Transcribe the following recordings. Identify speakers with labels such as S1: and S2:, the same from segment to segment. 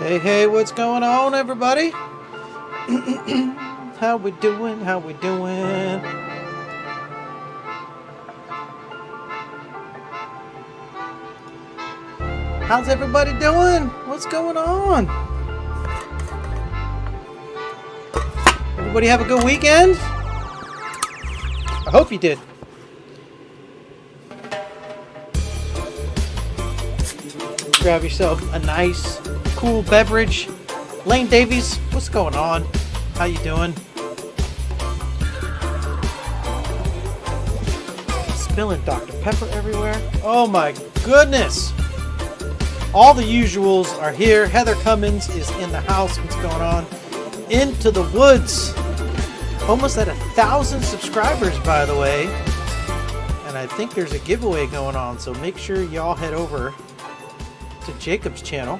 S1: Hey, hey, what's going on, everybody? How we doing? How we doing? How's everybody doing? What's going on? Everybody have a good weekend? I hope you did. Grab yourself a nice, cool beverage. Lane Davies, what's going on? How you doing? Spilling Dr. Pepper everywhere. Oh my goodness. All the usuals are here. Heather Cummins is in the house. What's going on? Into the woods. Almost at 1,000 subscribers, by the way. And I think there's a giveaway going on. So make sure y'all head over to Jacob's channel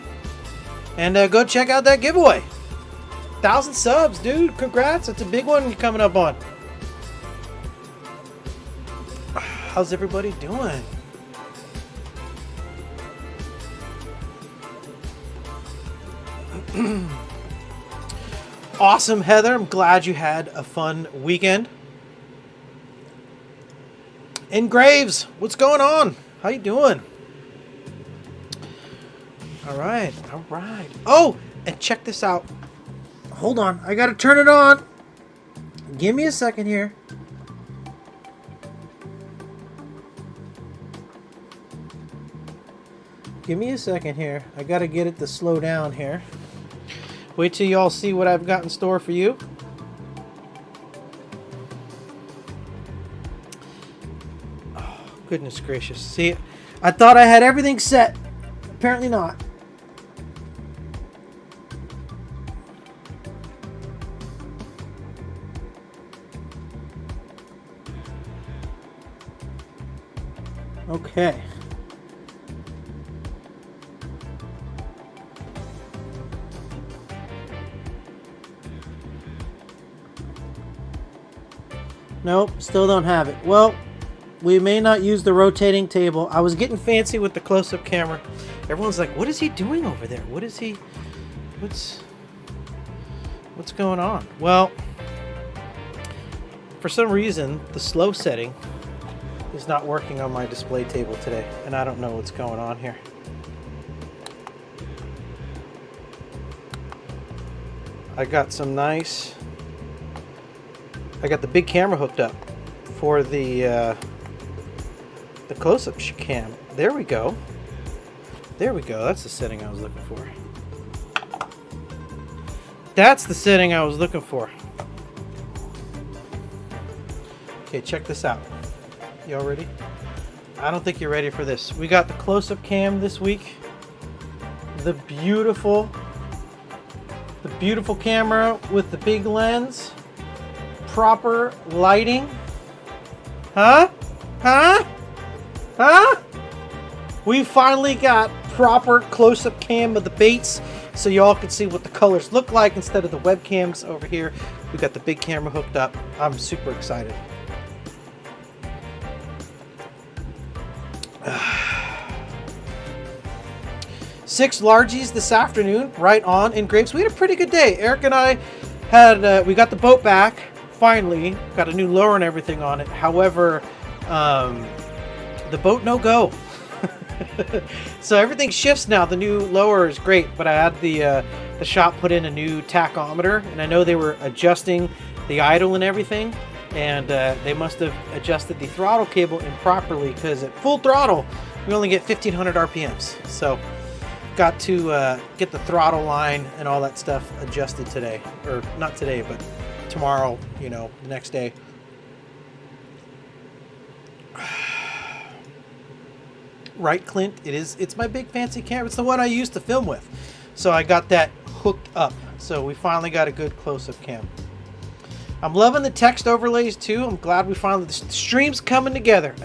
S1: and go check out that giveaway. 1,000 subs, dude. Congrats. It's a big one you're coming up on. How's everybody doing? Awesome, Heather. I'm glad you had a fun weekend. In Graves, what's going on? How you doing? All right, all right. Oh, and check this out. Hold on, I gotta turn it on. Give me a second here. Give me a second here. I gotta get it to slow down here. Wait till y'all see what I've got in store for you. Oh, goodness gracious. See, I thought I had everything set. Apparently not. Okay. Nope, still don't have it. Well, we may not use the rotating table. I was getting fancy with the close-up camera. Everyone's like, what is he doing over there? What's going on? Well, for some reason, the slow setting is not working on my display table today, and I don't know what's going on here. I got the big camera hooked up for the close-up cam. There we go. There we go. That's the setting I was looking for. That's the setting I was looking for. Okay, check this out. Y'all ready? I don't think you're ready for this. We got the close-up cam this week. The beautiful camera with the big lens. Proper lighting. Huh? We finally got proper close-up cam of the baits so y'all can see what the colors look like instead of the webcams over here. We got the big camera hooked up. I'm super excited. Six largies this afternoon, right on in Graves. We had a pretty good day. Eric and I had we got the boat back. Finally got a new lower and everything on it. However, the boat no go. So everything shifts now. The new lower is great, but I had the shop put in a new tachometer, and I know they were adjusting the idle and everything, and they must have adjusted the throttle cable improperly, because at full throttle we only get 1500 RPMs. So got to get the throttle line and all that stuff adjusted today, or not today, but tomorrow, you know, the next day. Right, Clint? It's my big fancy camera. It's the one I used to film with. So I got that hooked up. So we finally got a good close-up cam. I'm loving the text overlays too. I'm glad we finally, the stream's coming together.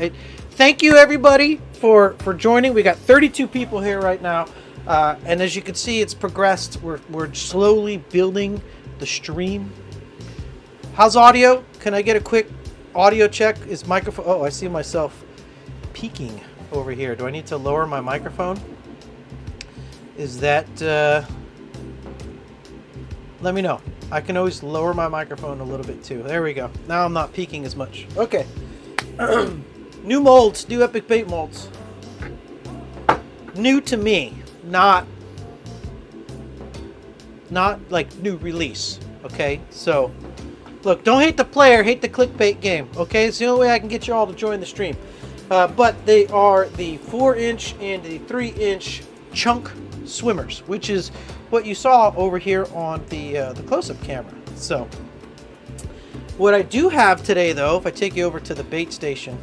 S1: Thank you everybody for joining. We got 32 people here right now. And as you can see, it's progressed. We're slowly building the stream. How's audio? Can I get a quick audio check? Is microphone... Oh, I see myself peeking over here. Do I need to lower my microphone? Is that let me know. I can always lower my microphone a little bit too. There we go. Now I'm not peaking as much. Okay. New molds, new Epic Bait molds. New to me, not like new release. Okay, so look, don't hate the player, hate the clickbait game. Okay, it's the only way I can get you all to join the stream. But they are the 4-inch and the 3-inch chunk swimmers, which is what you saw over here on the close-up camera. So what I do have today, though, if I take you over to the bait station,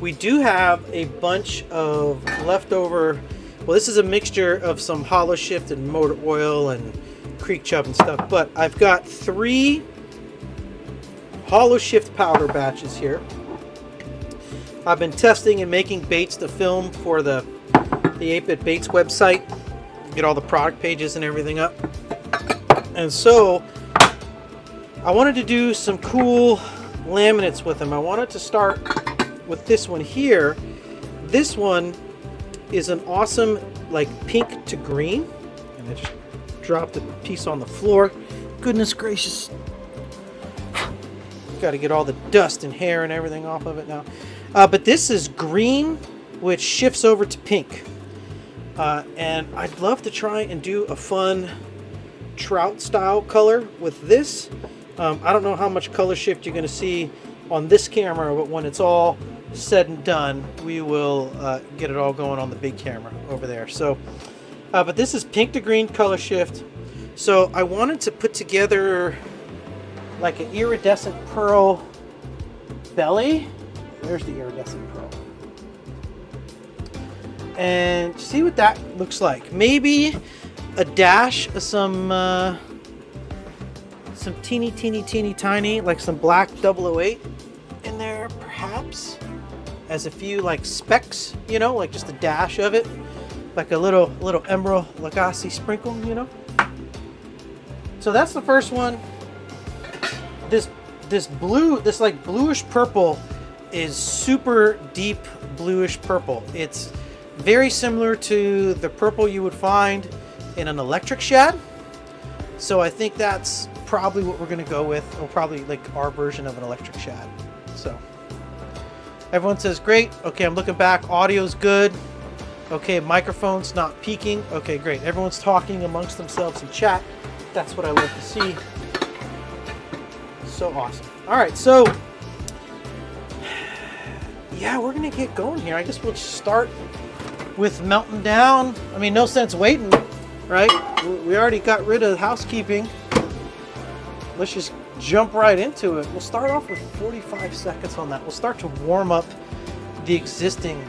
S1: we do have a bunch of leftover. Well, this is a mixture of some hollow shift and motor oil and creek chub and stuff, but I've got 3 hollow shift powder batches here. I've been testing and making baits to film for the 8-Bit Baits website, get all the product pages and everything up. And so I wanted to do some cool laminates with them. I wanted to start with this one here. This one is an awesome like pink to green, and I just dropped a piece on the floor. Goodness gracious, got to get all the dust and hair and everything off of it now. But this is green, which shifts over to pink, and I'd love to try and do a fun trout style color with this. I don't know how much color shift you're going to see on this camera, but when it's all said and done, we will get it all going on the big camera over there. So but this is pink to green color shift. So I wanted to put together like an iridescent pearl belly. There's the iridescent pearl, and see what that looks like. Maybe a dash of some teeny tiny, like some black 008 in there, perhaps, as a few like specks, you know, like just a dash of it, like a little emerald lagasse sprinkle, you know. So that's the first one. This blue, this like bluish purple, is super deep bluish purple. It's very similar to the purple you would find in an electric shad. So I think that's probably what we're going to go with, or probably like our version of an electric shad. So everyone says great. Okay, I'm looking back. Audio's good. Okay, microphone's not peaking. Okay, great. Everyone's talking amongst themselves in chat. That's what I love to see. So awesome. All right, so yeah, we're gonna get going here. I guess we'll just start with melting down. I mean, no sense waiting, right? We already got rid of housekeeping. Let's just jump right into it. We'll start off with 45 seconds on that. We'll start to warm up the existing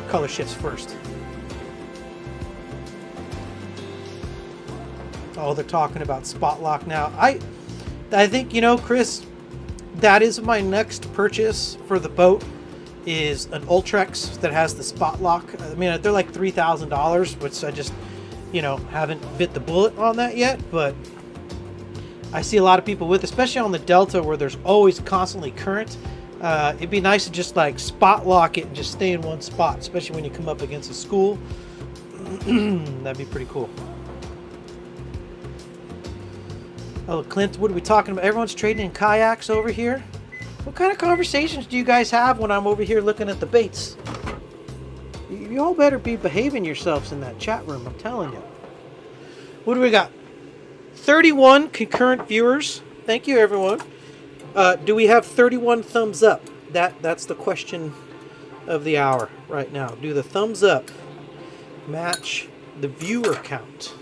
S1: color shifts first. Oh, they're talking about spot lock now. I think, you know, Chris, that is my next purchase for the boat, is an Ultrex that has the spot lock. I mean, they're like $3,000, which I just, you know, haven't bit the bullet on that yet, but I see a lot of people with, especially on the Delta where there's always constantly current. It'd be nice to just like spot lock it and just stay in one spot, especially when you come up against a school. That'd be pretty cool. Oh, Clint, what are we talking about? Everyone's trading in kayaks over here. What kind of conversations do you guys have when I'm over here looking at the baits? You all better be behaving yourselves in that chat room, I'm telling you. What do we got? 31 concurrent viewers. Thank you, everyone. Do we have 31 thumbs up? That's the question of the hour right now. Do the thumbs up match the viewer count?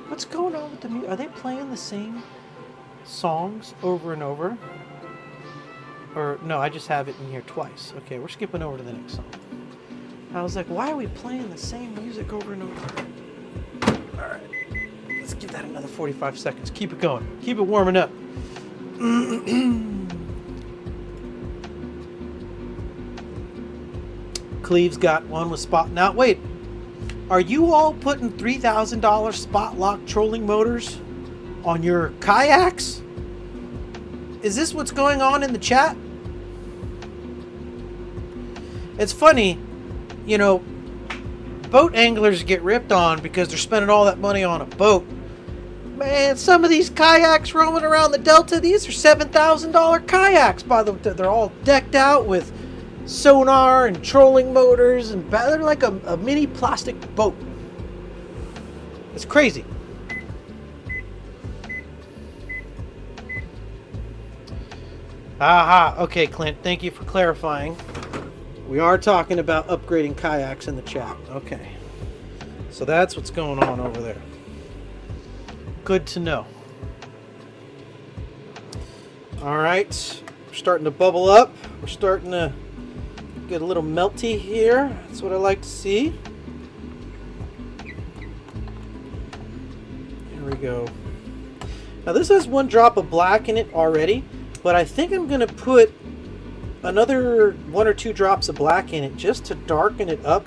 S1: What's going on with the music? Are they playing the same songs over and over? Or no, I just have it in here twice. Okay, we're skipping over to the next song. I was like, why are we playing the same music over and over? Alright, let's give that another 45 seconds. Keep it going. Keep it warming up. Cleve's got one with spot. Now, wait. Are you all putting $3,000 spot lock trolling motors on your kayaks? Is this what's going on in the chat? It's funny, you know, boat anglers get ripped on because they're spending all that money on a boat. Man, some of these kayaks roaming around the Delta, these are $7,000 kayaks. By the way, they're all decked out with sonar and trolling motors, and they're like a mini plastic boat. It's crazy. Aha, okay, Clint, thank you for clarifying. We are talking about upgrading kayaks in the chat. Okay. So that's what's going on over there. Good to know. All right. We're starting to bubble up. We're starting to get a little melty here. That's what I like to see. Here we go. Now this has 1 drop of black in it already, but I think I'm going to put another 1 or 2 drops of black in it just to darken it up,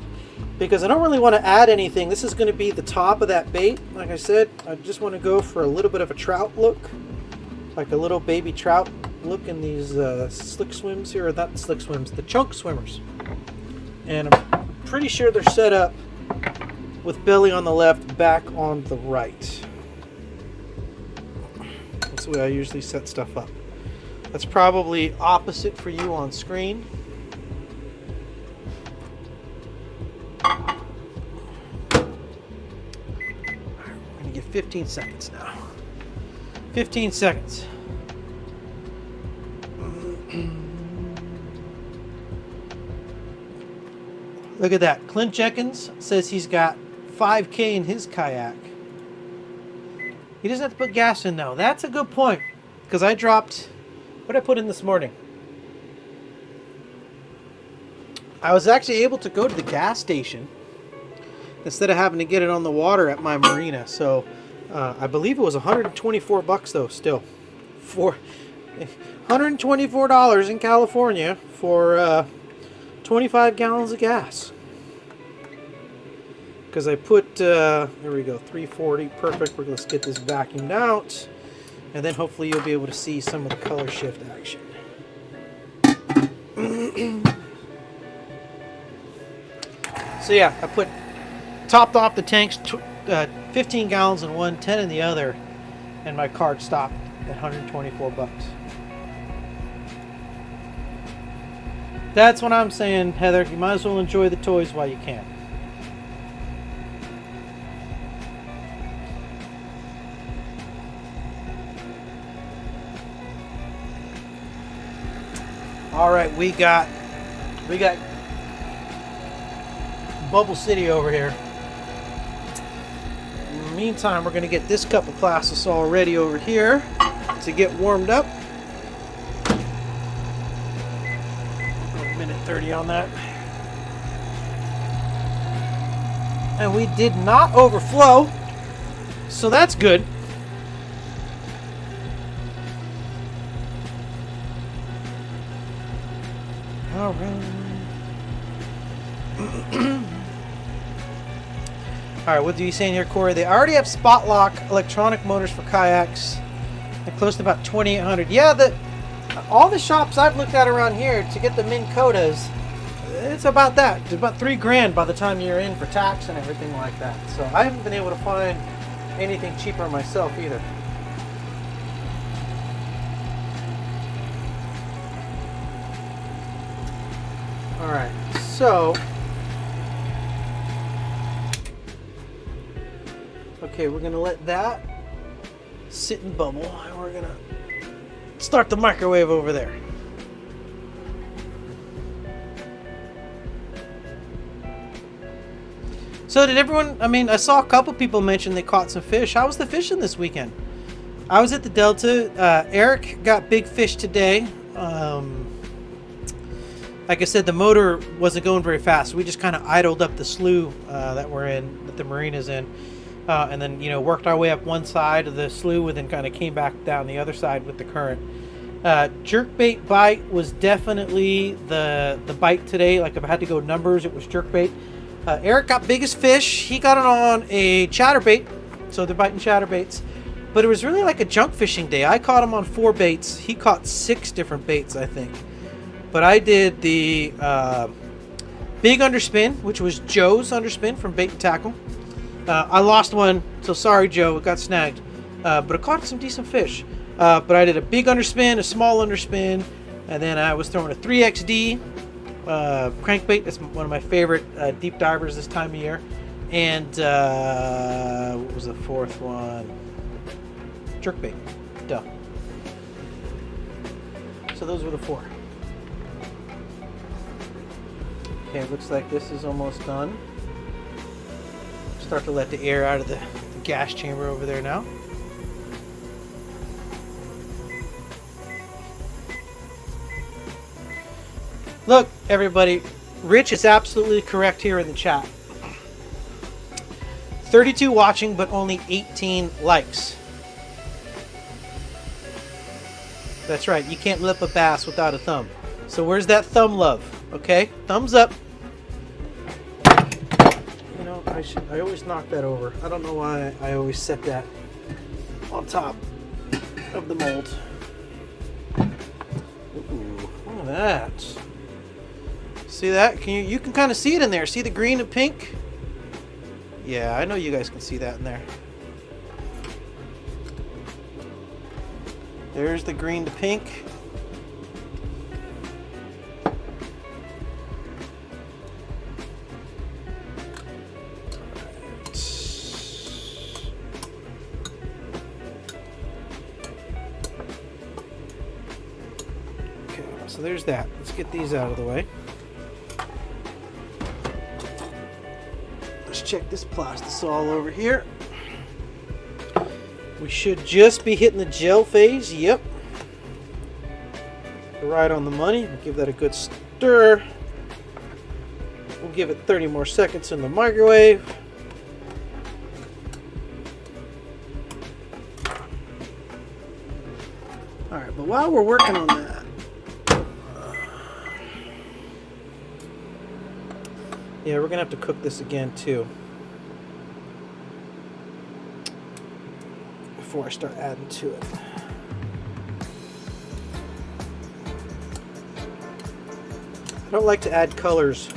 S1: because I don't really want to add anything. This is going to be the top of that bait. Like I said, I just want to go for a little bit of a trout look, like a little baby trout look in these slick swims here, or not slick swims, the chunk swimmers. And I'm pretty sure they're set up with belly on the left, back on the right. That's the way I usually set stuff up. That's probably opposite for you on screen. All right, we're going to get 15 seconds now. 15 seconds. Look at that. Clint Jenkins says he's got 5K in his kayak. He doesn't have to put gas in though. That's a good point, because I dropped... What did I put in this morning? I was actually able to go to the gas station instead of having to get it on the water at my marina. So I believe it was $124 though, still. For $124 in California for 25 gallons of gas. Because I put, there we go, 340, perfect. Let's get this vacuumed out. And then hopefully you'll be able to see some of the color shift action. So yeah, I topped off the tanks, 15 gallons in one, 10 in the other, and my card stopped at $124. That's what I'm saying, Heather. You might as well enjoy the toys while you can. All right, we got Bubble City over here. In the meantime, we're going to get this cup of Plastisol ready over here to get warmed up. A minute 30 on that. And we did not overflow, so that's good. All right. All right, what are you saying here, Corey? They already have spot lock electronic motors for kayaks. They're close to about 2,800. Yeah, all the shops I've looked at around here to get the Minn Kotas, it's about that. It's about $3,000 by the time you're in for tax and everything like that. So I haven't been able to find anything cheaper myself either. All right, so okay, we're gonna let that sit and bubble, and we're gonna start the microwave over there. So did everyone? I mean, I saw a couple people mention they caught some fish. How was the fishing this weekend? I was at the Delta. Eric got big fish today. Like I said, the motor wasn't going very fast. We just kind of idled up the slough that the marina's in. And then, worked our way up one side of the slough and then kind of came back down the other side with the current. Jerkbait bite was definitely the bite today. Like if I had to go numbers, it was jerkbait. Eric got biggest fish. He got it on a chatterbait. So they're biting chatterbaits. But it was really like a junk fishing day. I caught him on 4 baits. He caught 6 different baits, I think. But I did the big underspin, which was Joe's underspin from Bait and Tackle. I lost one, so sorry, Joe. It got snagged, but it caught some decent fish. But I did a big underspin, a small underspin, and then I was throwing a 3XD crankbait. That's one of my favorite deep divers this time of year. And what was the fourth one? Jerkbait. Duh. So those were the 4. Okay, it looks like this is almost done. Start to let the air out of the gas chamber over there now. Look, everybody, Rich is absolutely correct here in the chat. 32 watching, but only 18 likes. That's right, you can't lip a bass without a thumb. So where's that thumb love? Okay, thumbs up. You know, I always knock that over. I don't know why I always set that on top of the mold. Ooh, look at that. See that? You can kind of see it in there. See the green and pink? Yeah, I know you guys can see that in there. There's the green to pink. Okay, so there's that. Let's get these out of the way. Let's check this plastisol over here. We should just be hitting the gel phase. Yep. Right on the money. We'll give that a good stir. We'll give it 30 more seconds in the microwave. Alright, but while we're working on that, yeah, we're going to have to cook this again too. Before I start adding to it. I don't like to add colors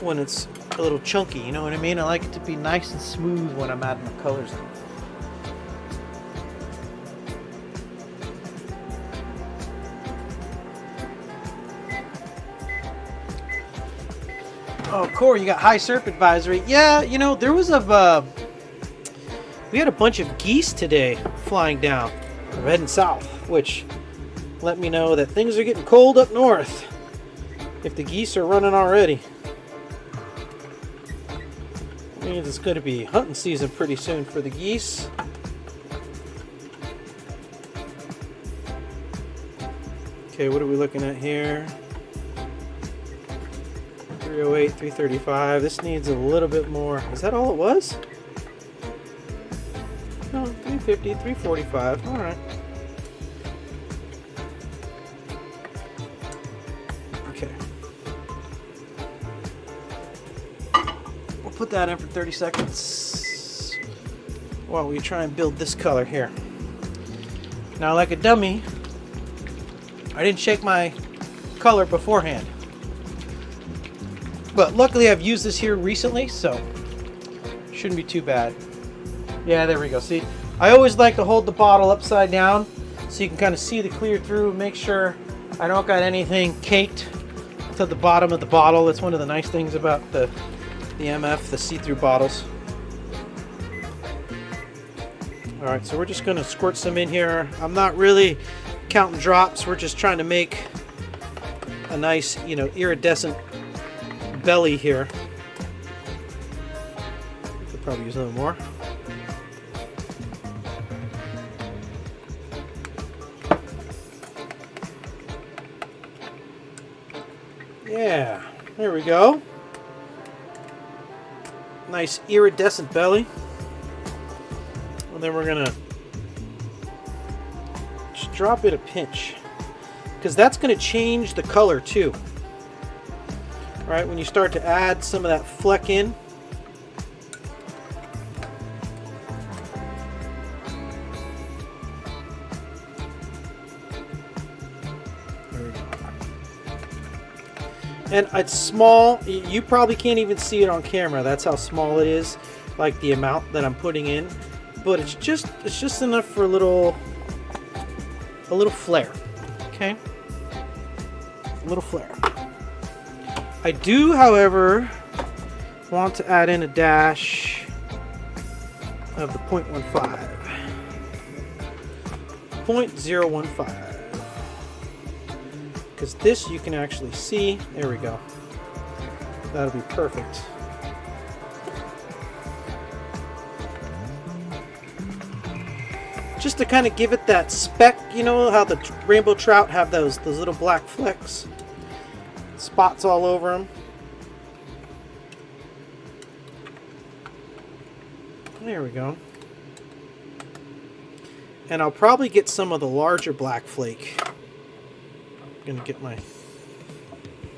S1: when it's a little chunky, you know what I mean? I like it to be nice and smooth when I'm adding the colors in. Oh, Corey, you got high surf advisory. Yeah, you know, there was we had a bunch of geese today flying down. We're heading south, which let me know that things are getting cold up north. If the geese are running already. Means it's going to be hunting season pretty soon for the geese. Okay, what are we looking at here? 308, 335. This needs a little bit more. Is that all it was? No, 350, 345. All right. Okay. We'll put that in for 30 seconds while we try and build this color here. Now, like a dummy, I didn't shake my color beforehand. But luckily I've used this here recently, so shouldn't be too bad. Yeah, there we go. See, I always like to hold the bottle upside down so you can kind of see the clear through. Make sure I don't got anything caked to the bottom of the bottle. That's one of the nice things about the MF, the see-through bottles. All right, so we're just going to squirt some in here. I'm not really counting drops. We're just trying to make a nice, you know, iridescent belly here. Could probably use a little more. Yeah, there we go. Nice iridescent belly. And then we're gonna just drop it a pinch, because that's gonna change the color too. Right, when you start to add some of that fleck in. There we go. And it's small. You probably can't even see it on camera. That's how small it is, like the amount that I'm putting in. But it's just enough for a little flare. Okay? A little flare. I do, however, want to add in a dash of the 0.15. 0.015. Because this you can actually see. There we go. That'll be perfect. Just to kind of give it that speck, you know how the rainbow trout have those little black flecks, spots all over them. There we go. And I'll probably get some of the larger black flake. I'm gonna get my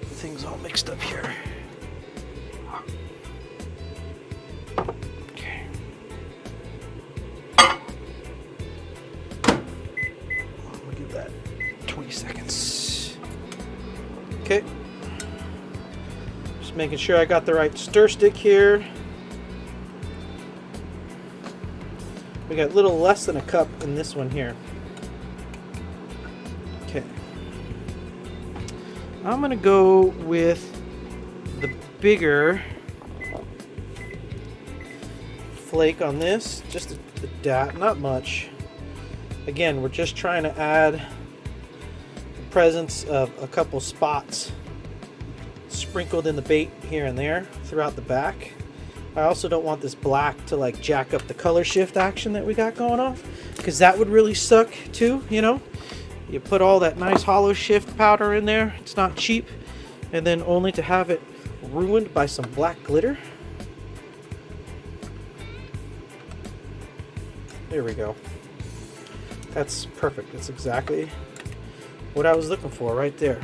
S1: things all mixed up here. Okay. We'll give that 20 seconds. Okay. Just making sure I got the right stir stick here. We got a little less than a cup in this one here. Okay. I'm going to go with the bigger flake on this. Just a dab, not much. Again, we're just trying to add the presence of a couple spots sprinkled in the bait here and there throughout the back. I also don't want this black to like jack up the color shift action that we got going on, because that would really suck too, you know. You put all that nice hollow shift powder in there, it's not cheap, and then only to have it ruined by some black glitter. There we go. That's perfect. That's exactly what I was looking for right there.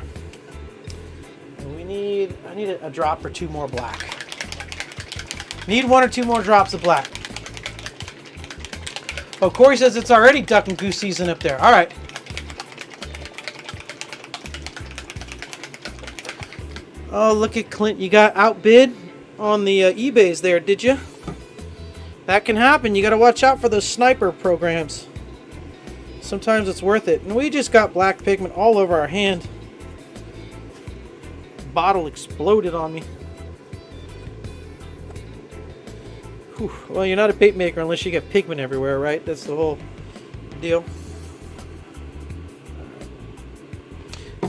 S1: And I need a drop or two more black. Need 1 or 2 more drops of black. Oh, Corey says it's already duck and goose season up there. All right. Oh, look at Clint. You got outbid on the eBays there, did you? That can happen. You got to watch out for those sniper programs. Sometimes it's worth it. And we just got black pigment all over our hand. Bottle exploded on me. Whew. Well, you're not a bait maker unless you get pigment everywhere, right? That's the whole deal.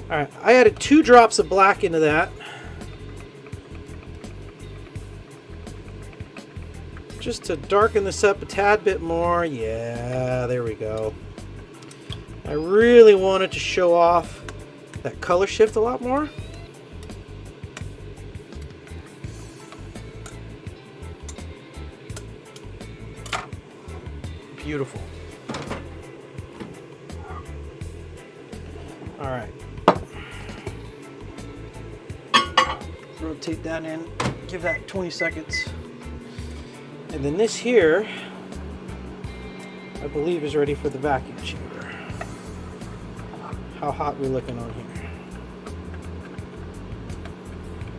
S1: Alright, I added 2 drops of black into that. Just to darken this up a tad bit more. Yeah, there we go. I really wanted to show off that color shift a lot more. Beautiful. All right. Rotate that in. Give that 20 seconds. And then this here, I believe, is ready for the vacuum chamber. How hot we looking on here?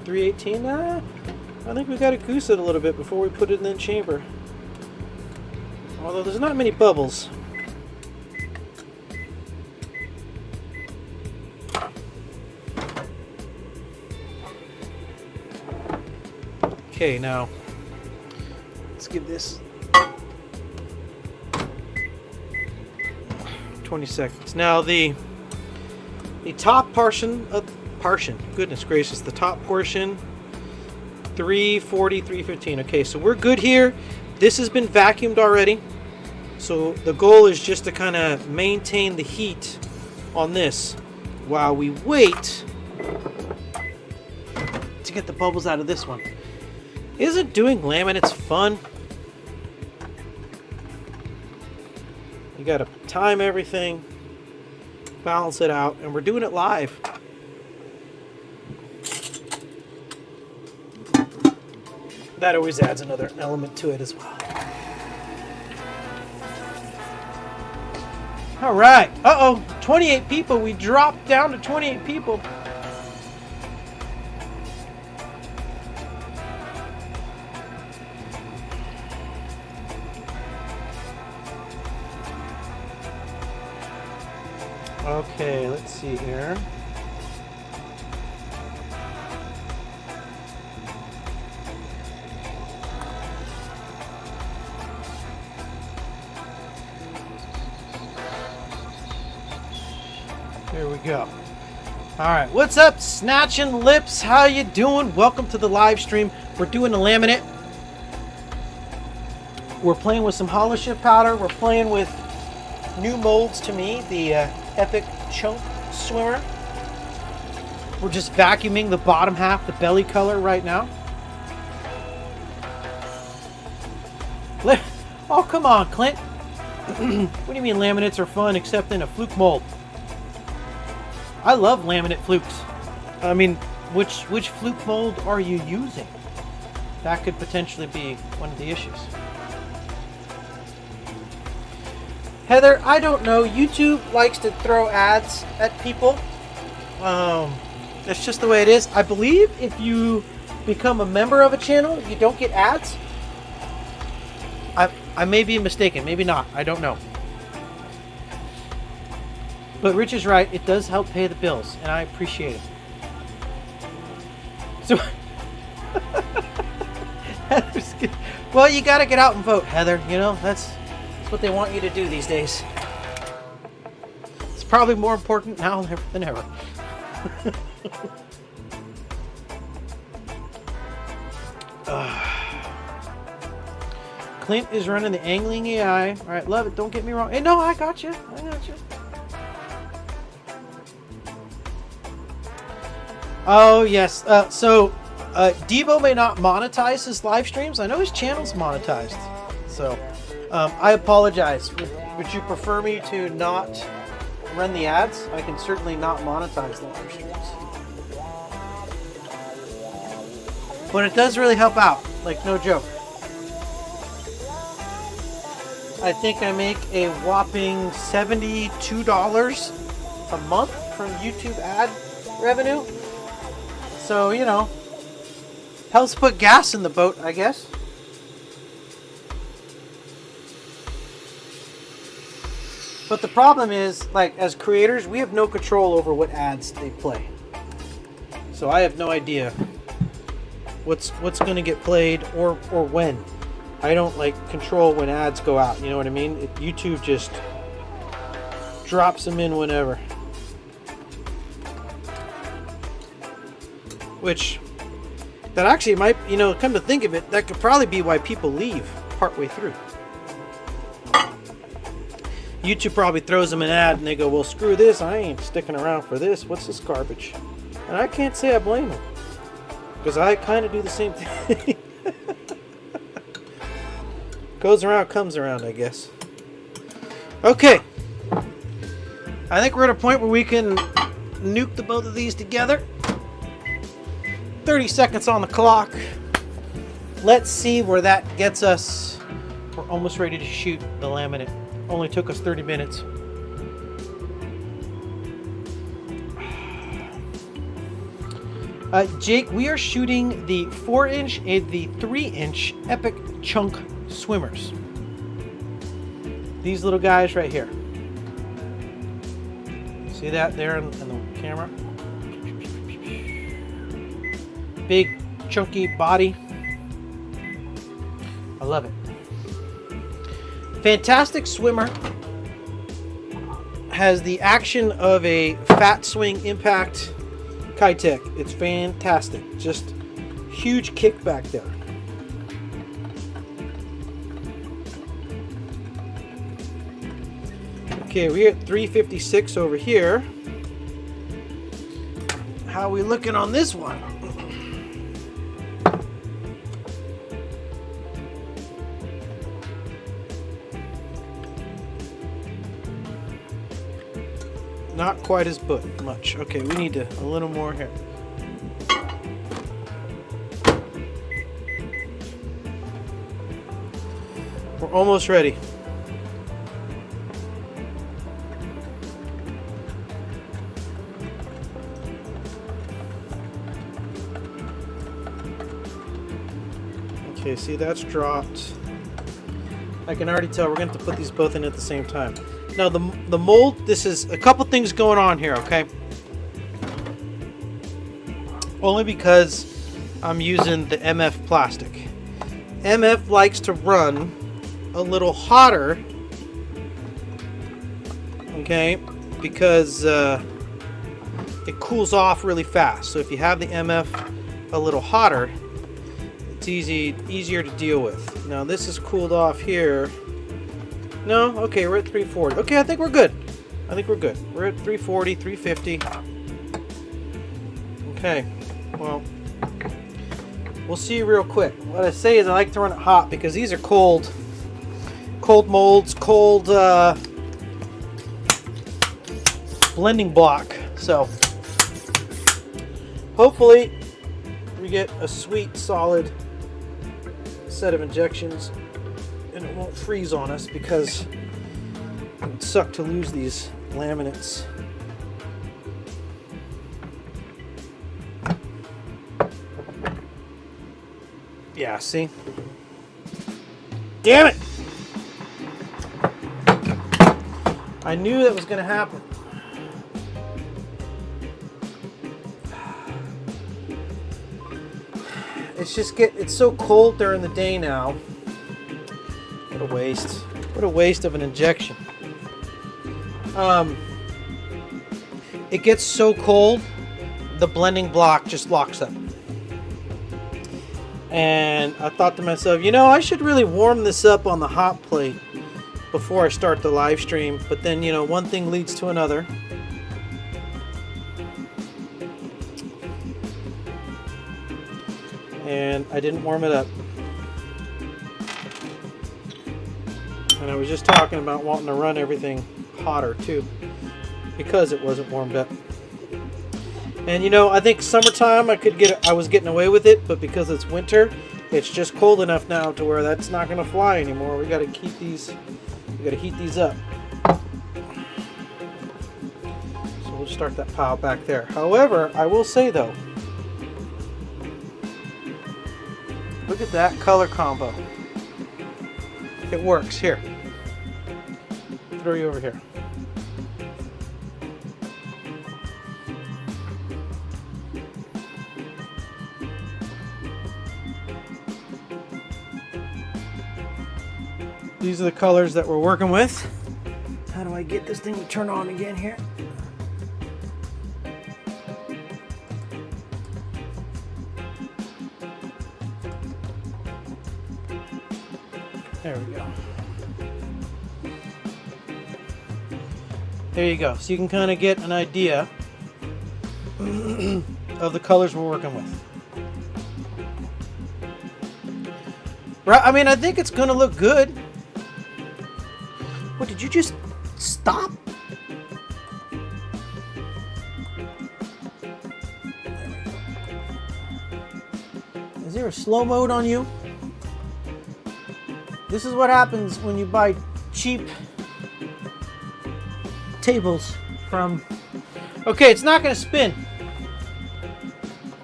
S1: 318? I think we got to goose it a little bit before we put it in the chamber. Although there's not many bubbles. Okay, now let's give this 20 seconds. Now the top portion of goodness gracious, the top portion 340, 315. Okay, so we're good here. This has been vacuumed already. So the goal is just to kind of maintain the heat on this while we wait to get the bubbles out of this one. Isn't doing laminates fun? You gotta time everything, balance it out, and we're doing it live. That always adds another element to it as well. All right. Uh-oh. 28 people. We dropped down to 28 people. Okay, let's see here. Here we go. All right, what's up, Snatching Lips? How you doing? Welcome to the live stream. We're doing a laminate. We're playing with some hollow shift powder. We're playing with new molds to me, the Epic Chunk Swimmer. We're just vacuuming the bottom half, the belly color right now. Oh, come on, Clint. What do you mean laminates are fun except in a fluke mold? I love laminate flukes. I mean, which fluke mold are you using? That could potentially be one of the issues. Heather, I don't know. YouTube likes to throw ads at people. That's just the way it is. I believe if you become a member of a channel, you don't get ads. I may be mistaken. Maybe not. I don't know. But Rich is right. It does help pay the bills, and I appreciate it. So, well, you got to get out and vote, Heather. You know, that's what they want you to do these days. It's probably more important now than ever. Clint is running the angling AI. All right, love it. Don't get me wrong. Hey, no, I got you. I got you. Oh, yes. So, Debo may not monetize his live streams. I know his channel's monetized. So, I apologize. Would you prefer me to not run the ads? I can certainly not monetize the live streams. But it does really help out. Like, no joke. I think I make a whopping $72 a month from YouTube ad revenue. So, you know, helps put gas in the boat, I guess. But the problem is, like, as creators, we have no control over what ads they play. So I have no idea what's going to get played or when. I don't, like, control when ads go out, you know what I mean? YouTube just drops them in whenever. Which, that actually might, you know, come to think of it, that could probably be why people leave partway through. YouTube probably throws them an ad and they go, well, screw this, I ain't sticking around for this. What's this garbage? And I can't say I blame them, because I kind of do the same thing. Goes around, comes around, I guess. Okay. I think we're at a point where we can nuke the both of these together. 30 seconds on the clock. Let's see where that gets us. We're almost ready to shoot the laminate. Only took us 30 minutes. Jake, we are shooting the 4-inch and the 3-inch Epic Chunk Swimmers. These little guys right here. See that there in the camera? Big, chunky body. I love it. Fantastic swimmer. Has the action of a fat swing impact Kitech. It's fantastic. Just huge kickback there. Okay, we're at 356 over here. How are we looking on this one? Not quite as much. Okay, we need a little more here. We're almost ready. Okay, see, that's dropped. I can already tell we're going to have to put these both in at the same time. Now the mold, this is a couple things going on here, okay? Only because I'm using the MF plastic. MF likes to run a little hotter, okay? Because it cools off really fast. So if you have the MF a little hotter, it's easier to deal with. Now this is cooled off here. No? Okay, we're at 340. Okay, I think we're good. We're at 340, 350. Okay, well, we'll see real quick. What I say is I like to run it hot because these are cold molds, cold blending block. So hopefully we get a sweet, solid set of injections and it won't freeze on us, because it would suck to lose these laminates. Yeah, see? Damn it! I knew that was going to happen. It's so cold during the day now. What a waste. What a waste of an injection. It gets so cold, the blending block just locks up. And I thought to myself, you know, I should really warm this up on the hot plate before I start the live stream. But then, you know, one thing leads to another. And I didn't warm it up. And I was just talking about wanting to run everything hotter too, because it wasn't warmed up. And you know, I think summertime I was getting away with it, but because it's winter, it's just cold enough now to where that's not going to fly anymore. We got to keep these. We got to heat these up. So we'll start that pile back there. However, I will say though, look at that color combo. It works. Here, throw you over here. These are the colors that we're working with. How do I get this thing to turn on again here? There we go. There you go. So you can kind of get an idea of the colors we're working with. Right? I mean, I think it's going to look good. What, did you just stop? Is there a slow mode on you? This is what happens when you buy cheap tables from... Okay, it's not going to spin,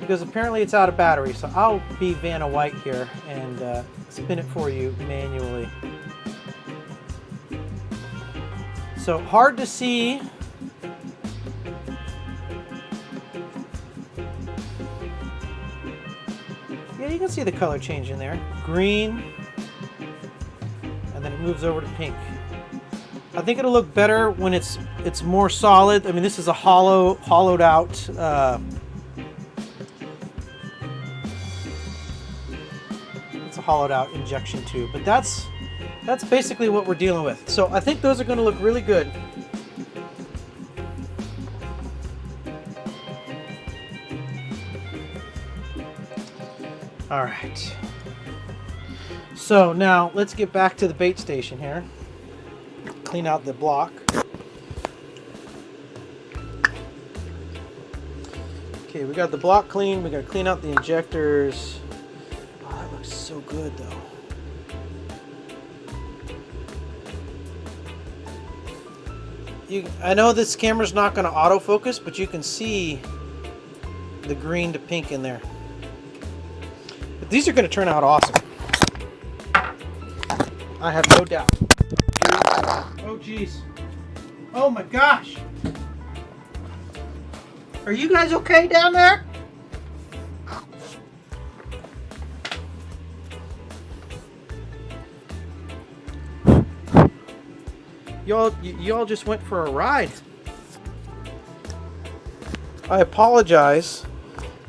S1: because apparently it's out of battery. So I'll be Vanna White here and spin it for you manually. So hard to see. Yeah, you can see the color change in there. Green, and then it moves over to pink. I think it'll look better when it's more solid. I mean, this is a hollowed out it's a hollowed out injection tube, but that's basically what we're dealing with. So I think those are going to look really good. All right. So now let's get back to the bait station here. Clean out the block. Okay, we got the block clean. We got to clean out the injectors. Oh, that looks so good though. I know this camera's not going to autofocus, but you can see the green to pink in there. But these are going to turn out awesome. I have no doubt. Oh, jeez. Oh, my gosh. Are you guys okay down there? Y'all just went for a ride. I apologize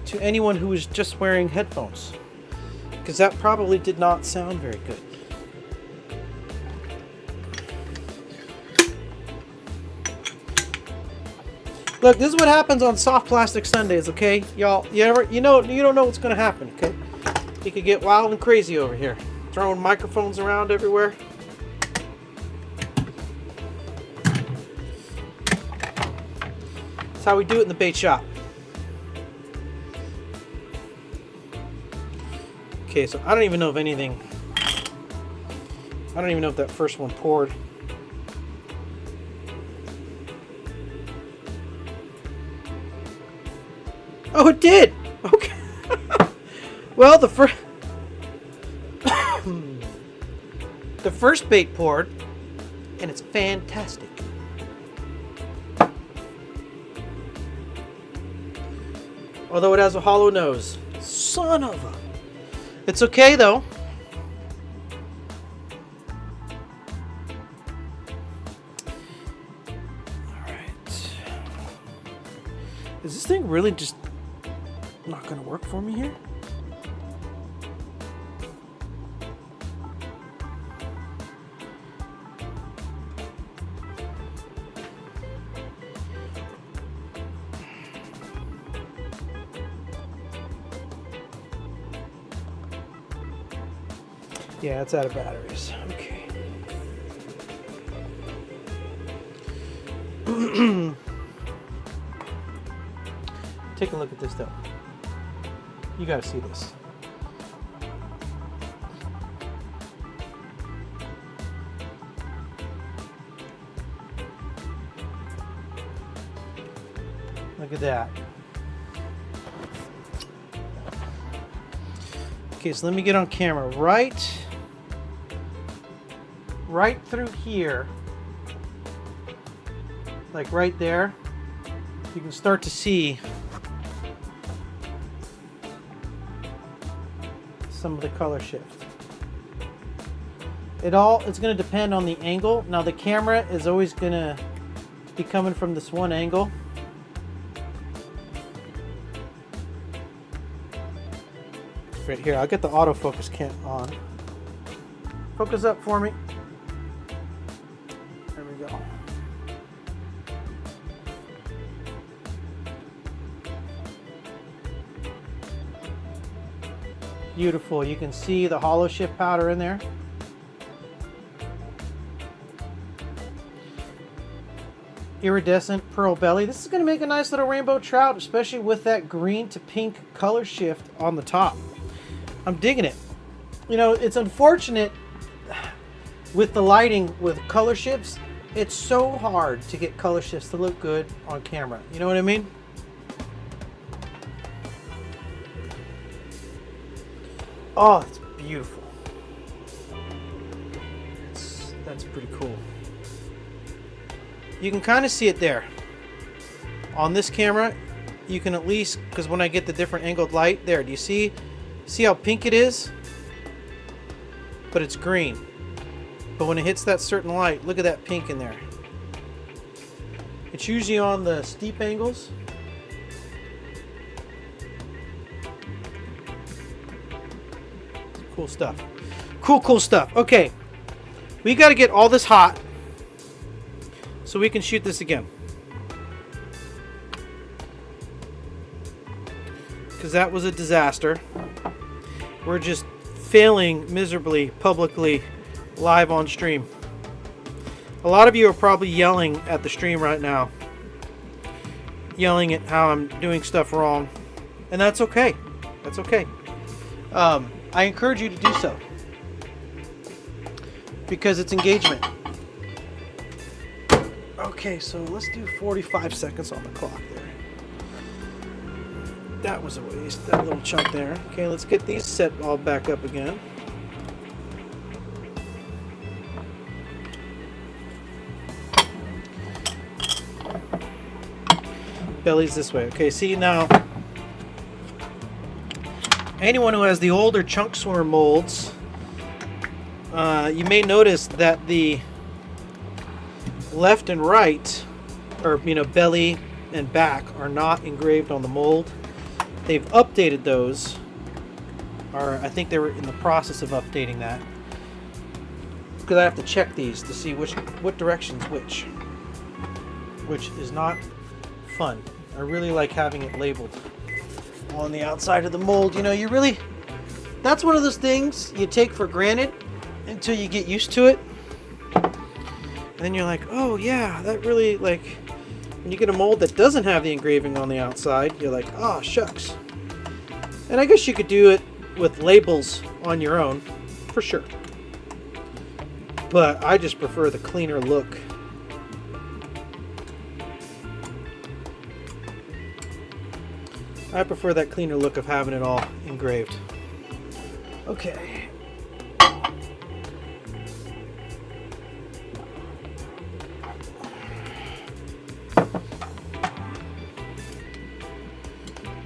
S1: to anyone who was just wearing headphones, because that probably did not sound very good. Look, this is what happens on Soft Plastic Sundays, okay? Y'all, you don't know what's gonna happen, okay? You could get wild and crazy over here, throwing microphones around everywhere. That's how we do it in the bait shop. Okay, so I don't even know if anything... I don't even know if that first one poured. Oh, it did! Okay. Well, the first bait poured, and it's fantastic. Although it has a hollow nose. Son of a... It's okay, though. Alright. Is this thing really just not going to work for me here? Yeah, it's out of batteries. Okay. Take a look at this though. You gotta see this. Look at that. Okay, so let me get on camera. Right through here, like right there, you can start to see some of the color shift. It's going to depend on the angle. Now the camera is always going to be coming from this one angle. Right here, I'll get the autofocus cam on. Focus up for me. There we go. Beautiful. You can see the hollow shift powder in there. Iridescent pearl belly. This is going to make a nice little rainbow trout, especially with that green to pink color shift on the top. I'm digging it. You know, it's unfortunate with the lighting with color shifts. It's so hard to get color shifts to look good on camera. You know what I mean? Oh, it's beautiful. That's pretty cool. You can kind of see it there. On this camera, you can at least, because when I get the different angled light, there, do you see how pink it is? But it's green. But when it hits that certain light, look at that pink in there. It's usually on the steep angles. Cool stuff. Cool stuff. Okay. We got to get all this hot so we can shoot this again. Because that was a disaster. We're just failing miserably, publicly, live on stream. A lot of you are probably yelling at the stream right now. Yelling at how I'm doing stuff wrong. And that's okay. That's okay. I encourage you to do so. Because it's engagement. Okay, so let's do 45 seconds on the clock there. That was a waste, that little chunk there. Okay, let's get these set all back up again. Belly's this way. Okay, see now, anyone who has the older chunk swimmer molds, you may notice that the left and right, or belly and back, are not engraved on the mold. They've updated those, or I think they were in the process of updating that, because I have to check these to see what direction's which is not fun. I really like having it labeled on the outside of the mold. You really, that's one of those things you take for granted until you get used to it. And then you're like, oh yeah, that really, like, when you get a mold that doesn't have the engraving on the outside, you're like, oh shucks. And I guess you could do it with labels on your own, for sure. But I just prefer the cleaner look. I prefer that cleaner look of having it all engraved. Okay.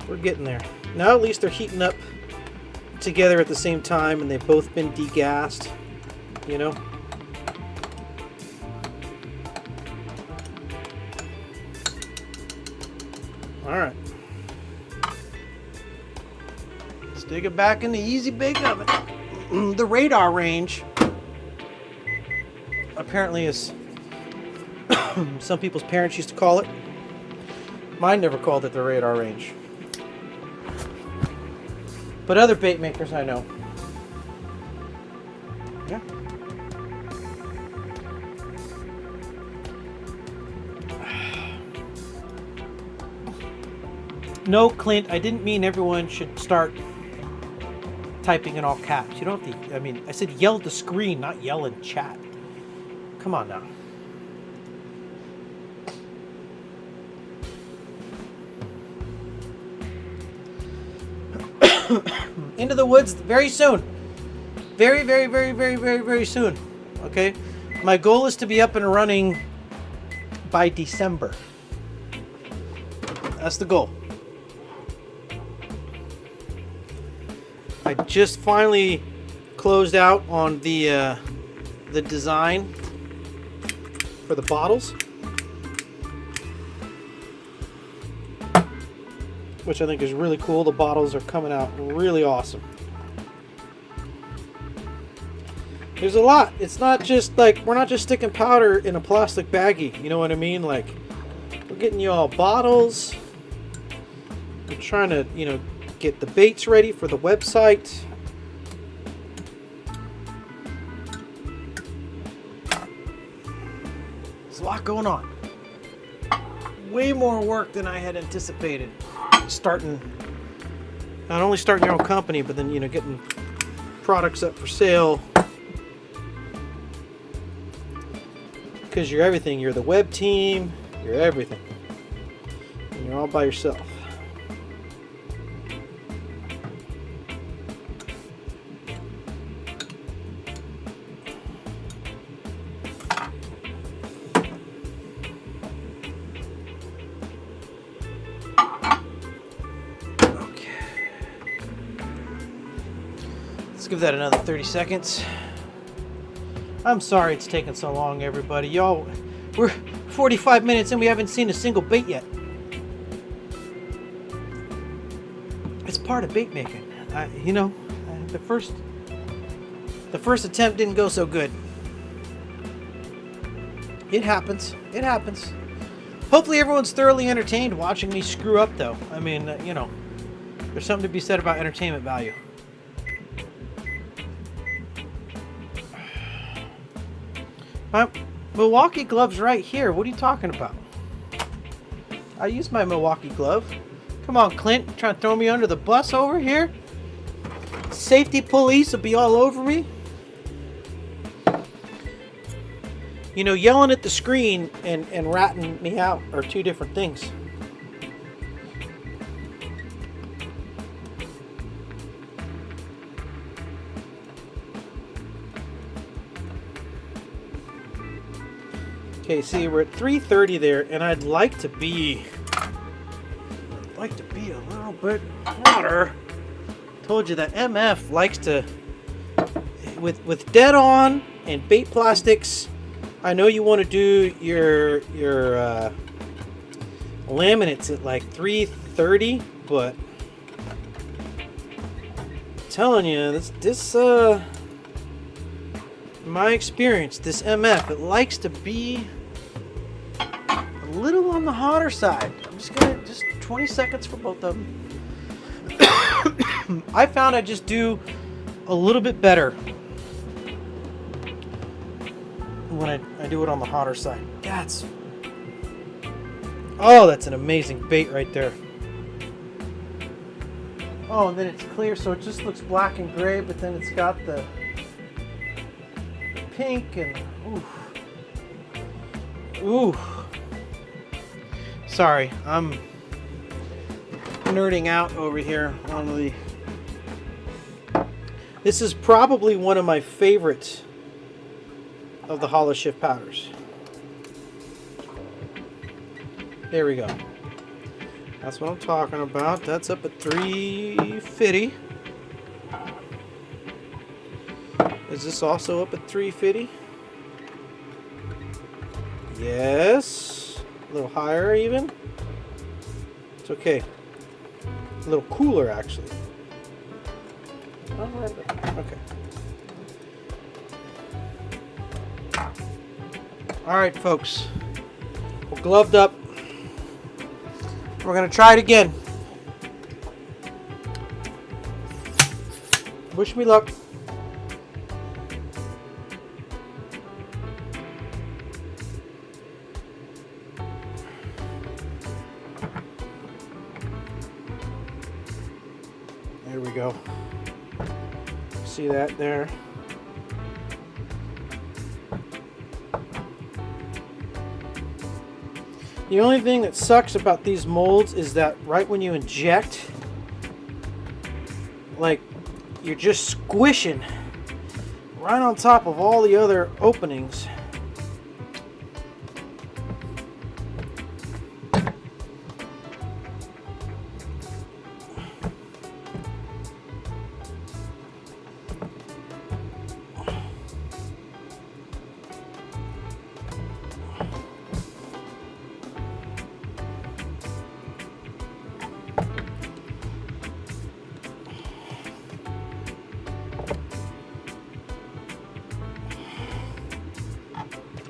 S1: We're getting there. Now at least they're heating up together at the same time, and they've both been degassed, Alright. Stick it back in the easy bake oven. The radar range apparently is some people's parents used to call it. Mine never called it the radar range. But other bait makers I know. Yeah. No, Clint, I didn't mean everyone should start typing in all caps. You don't have to, I said yell at the screen, not yell in chat. Come on now. Into the woods very soon. Very, very, very, very, very, very soon. Okay? My goal is to be up and running by December. That's the goal. I just finally closed out on the design for the bottles, which I think is really cool. The bottles are coming out really awesome. There's a lot. It's not just like, we're not just sticking powder in a plastic baggie. You know what I mean? Like, we're getting you all bottles. We're trying to, get the baits ready for the website. There's a lot going on. Way more work than I had anticipated. Not only starting your own company, but then, getting products up for sale. Because you're everything. You're the web team. You're everything. And you're all by yourself. Let's give that another 30 seconds. I'm sorry it's taking so long, everybody. Y'all, we're 45 minutes and we haven't seen a single bait yet. It's part of bait making. The first attempt didn't go so good. It happens. It happens. Hopefully everyone's thoroughly entertained watching me screw up, though. There's something to be said about entertainment value. My Milwaukee glove's right here. What are you talking about? I use my Milwaukee glove. Come on, Clint. You trying to throw me under the bus over here? Safety police will be all over me. Yelling at the screen and ratting me out are two different things. Okay, see, we're at 3:30 there, and I'd like to be like to be a little bit hotter. Told you that MF likes to, with dead on and bait plastics. I know you want to do your laminates at like 330, but I'm telling you, this in my experience, this MF, it likes to be a little on the hotter side. I'm just 20 seconds for both of them. I found I just do a little bit better when I do it on the hotter side. That's an amazing bait right there. Oh, and then it's clear, so it just looks black and gray, but then it's got the pink and ooh. Sorry, I'm nerding out over here on the. This is probably one of my favorites of the hollow shift powders. There we go. That's what I'm talking about. That's up at 350. Is this also up at 350? Yes. A little higher even. It's okay. A little cooler actually. Okay. Alright folks. We're gloved up. We're going to try it again. Wish me luck. There we go. See that there? The only thing that sucks about these molds is that right when you inject, like, you're just squishing right on top of all the other openings.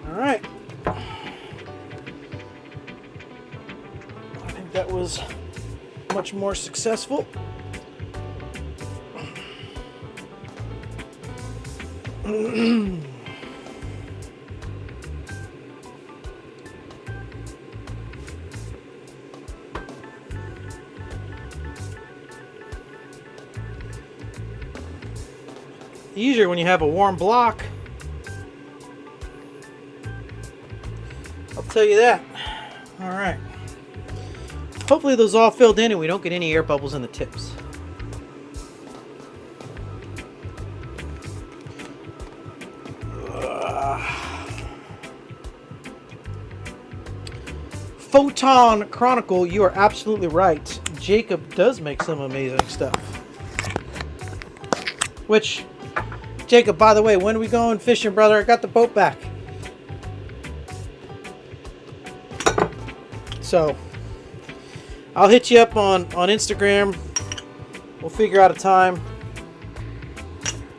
S1: Alright. I think that was much more successful. Easier when you have a warm block. I'll tell you that. All right. Hopefully those all filled in and we don't get any air bubbles in the tips. Photon Chronicle, you are absolutely right. Jacob does make some amazing stuff. Which, Jacob, by the way, when are we going fishing, brother? I got the boat back. So, I'll hit you up on Instagram. We'll figure out a time.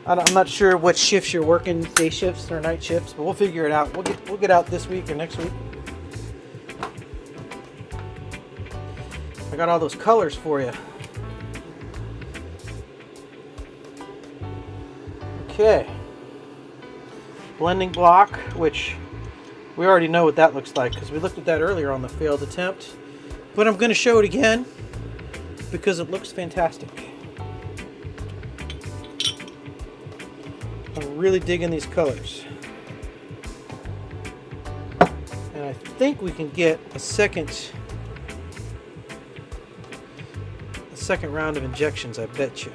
S1: I'm not sure what shifts you're working, day shifts or night shifts, but we'll figure it out. We'll get out this week or next week. I got all those colors for you. Okay. Blending block, which we already know what that looks like because we looked at that earlier on the failed attempt. But I'm going to show it again because it looks fantastic. I'm really digging these colors. And I think we can get a second round of injections, I bet you.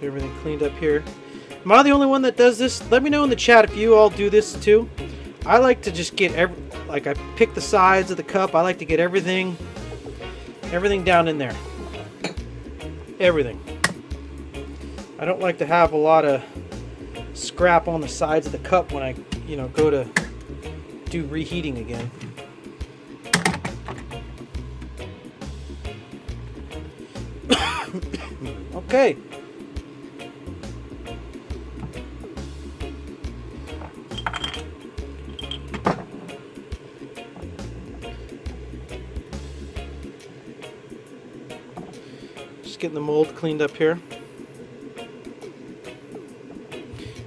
S1: Get everything cleaned up here. Am I the only one that does this? Let me know in the chat if you all do this too. I like to just get like I pick the sides of the cup. I like to get everything down in there. Everything. I don't like to have a lot of scrap on the sides of the cup when I, go to do reheating again. Okay. Just getting the mold cleaned up here.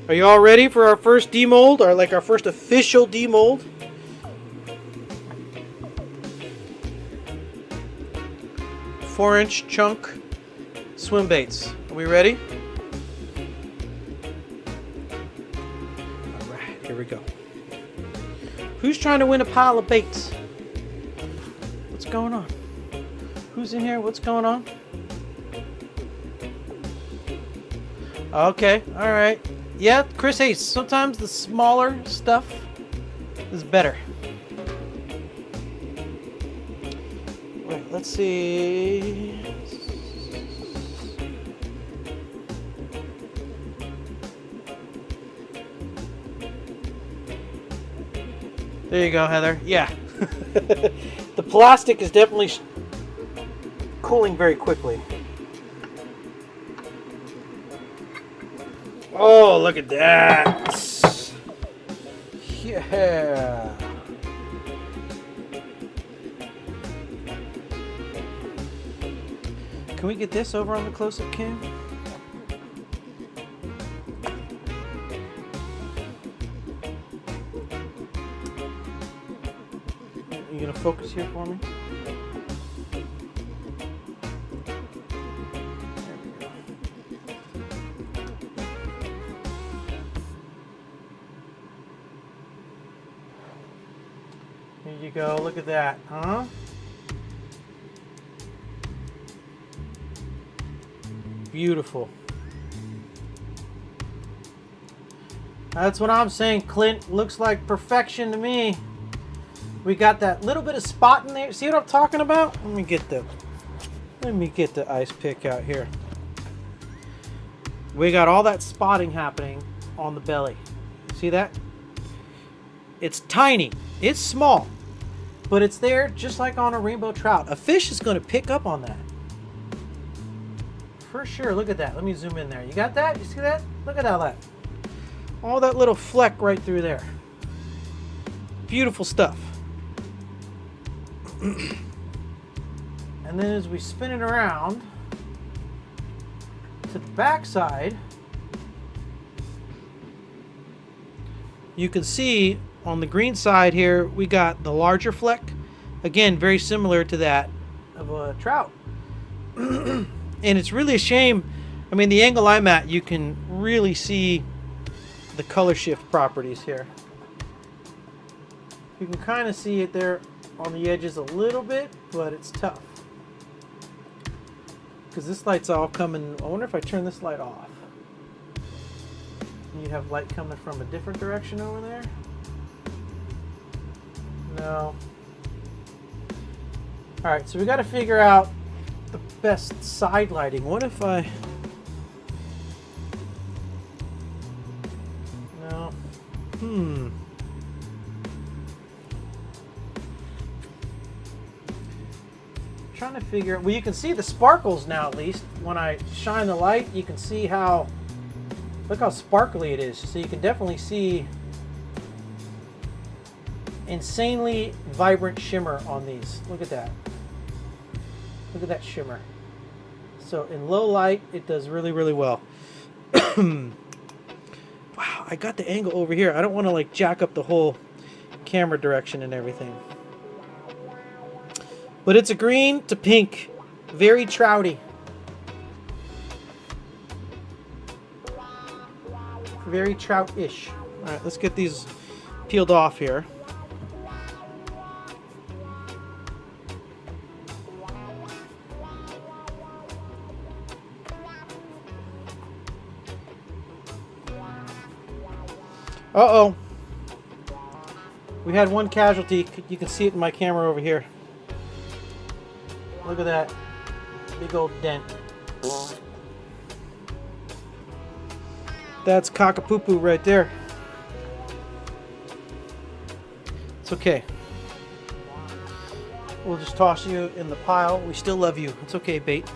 S1: Are you all ready for our first demold, or like our first official demold? 4-inch chunk swim baits. Are we ready? All right, here we go. Who's trying to win a pile of baits? What's going on? Who's in here? What's going on? Okay, all right. Yeah, Chris, hey, sometimes the smaller stuff is better. Wait, let's see. There you go, Heather. Yeah. The plastic is definitely cooling very quickly. Oh, look at that. Yeah. Can we get this over on the close-up cam? You gonna focus here for me? Here you go, look at that, huh? Beautiful. That's what I'm saying, Clint. Looks like perfection to me. We got that little bit of spot in there. See what I'm talking about? Let me get the ice pick out here. We got all that spotting happening on the belly. See that? It's tiny. It's small. But it's there just like on a rainbow trout. A fish is going to pick up on that. For sure. Look at that. Let me zoom in there. You got that? You see that? Look at all that. All that little fleck right through there. Beautiful stuff. And then as we spin it around to the back side, you can see on the green side here, we got the larger fleck. Again, very similar to that of a trout. And it's really a shame. I mean, the angle I'm at, you can really see the color shift properties here. You can kind of see it there on the edges a little bit, but it's tough. Because this light's all coming. I wonder if I turn this light off. You have light coming from a different direction over there? No. Alright, so we got to figure out the best side lighting. What if I... No. Trying to figure... Well, you can see the sparkles now, at least. When I shine the light, you can see how... Look how sparkly it is. So you can definitely see insanely vibrant shimmer on these. Look at that. Look at that shimmer. So in low light, it does really, really well. Wow, I got the angle over here. I don't want to like jack up the whole camera direction and everything. But it's a green to pink. Very trouty. Very trout-ish. All right, let's get these peeled off here. Uh-oh. We had one casualty. You can see it in my camera over here. Look at that. Big old dent. That's cockapoo right there. It's okay. We'll just toss you in the pile. We still love you. It's okay, bait.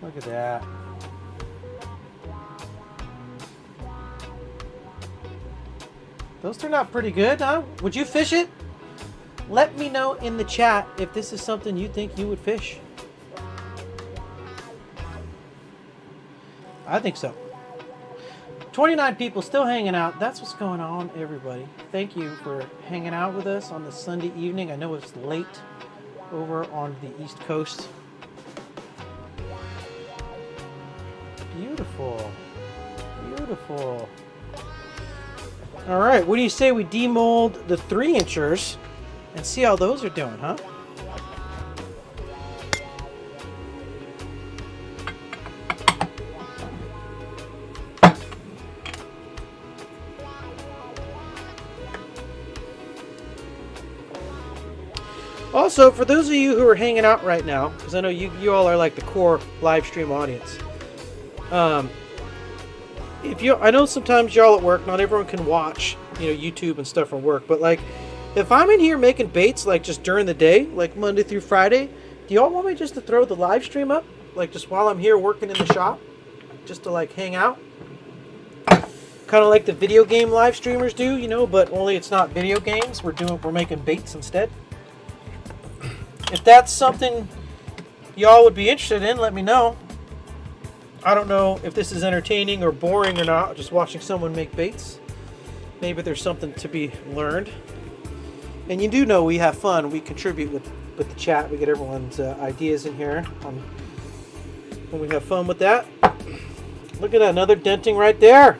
S1: Look at that. Those turned out pretty good, huh? Would you fish it? Let me know in the chat if this is something you think you would fish. I think so. 29 people still hanging out. That's what's going on, everybody. Thank you for hanging out with us on this Sunday evening. I know it's late over on the East Coast. Beautiful. Beautiful. All right, what do you say we demold the 3-inchers and see how those are doing, huh? Also, for those of you who are hanging out right now, because I know you all are like the core live stream audience. I know sometimes y'all at work, not everyone can watch, YouTube and stuff from work, but like, if I'm in here making baits, like just during the day, like Monday through Friday, do y'all want me just to throw the live stream up? Like just while I'm here working in the shop, just to like hang out? Kind of like the video game live streamers do, but only it's not video games. We're making baits instead. If that's something y'all would be interested in, let me know. I don't know if this is entertaining or boring or not, just watching someone make baits. Maybe there's something to be learned. And you do know we have fun. We contribute with the chat. We get everyone's ideas in here when we have fun with that. Look at that, another denting right there.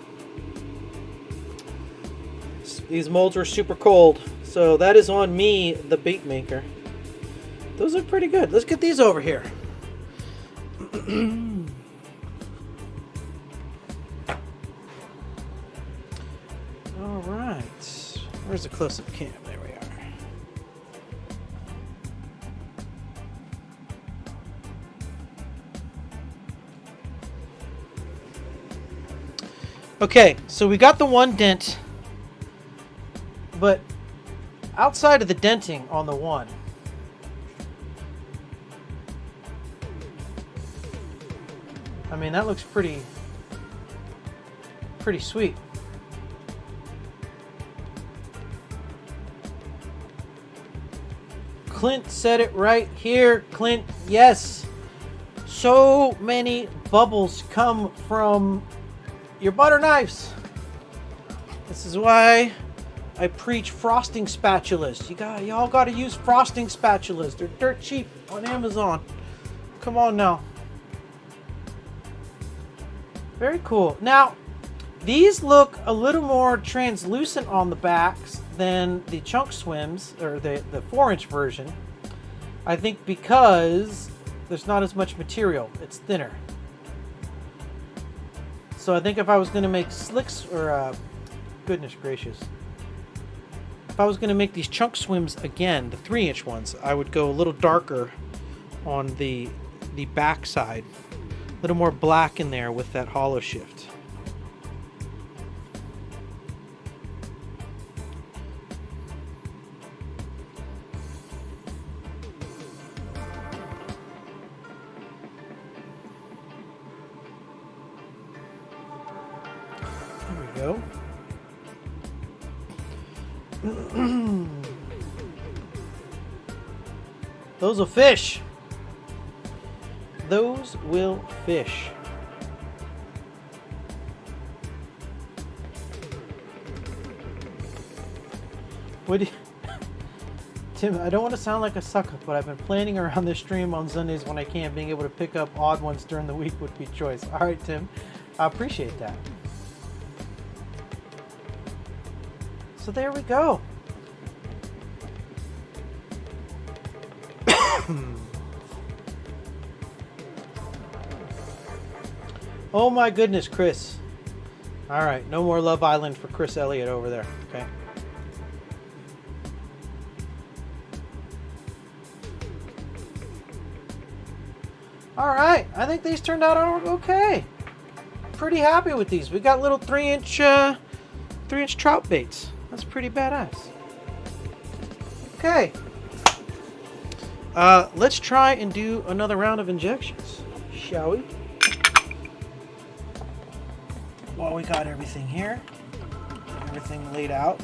S1: These molds were super cold. So that is on me, the bait maker. Those are pretty good. Let's get these over here. All right. Where's the close-up cam? There we are. Okay, so we got the one dent, but outside of the denting on the one, I mean, that looks pretty sweet. Clint said it right here. Clint, yes. So many bubbles come from your butter knives. This is why I preach frosting spatulas. Y'all got to use frosting spatulas. They're dirt cheap on Amazon. Come on now. Very cool. Now, these look a little more translucent on the backs than the chunk swims, or the 4-inch version. I think because there's not as much material. It's thinner. So I think if I was going to make slicks, or goodness gracious, if I was going to make these chunk swims again, the 3-inch ones, I would go a little darker on the back side. A little more black in there with that hollow shift. There we go. Those will fish. Those will fish. What do you... Tim, I don't want to sound like a sucker, but I've been planning around this stream on Sundays when I can. Being able to pick up odd ones during the week would be choice. All right, Tim. I appreciate that. So there we go. Oh my goodness, Chris. All right, no more Love Island for Chris Elliott over there, okay? All right, I think these turned out okay. Pretty happy with these. We got little 3-inch trout baits. That's pretty badass. Okay. Let's try and do another round of injections, shall we? While we got everything here, everything laid out.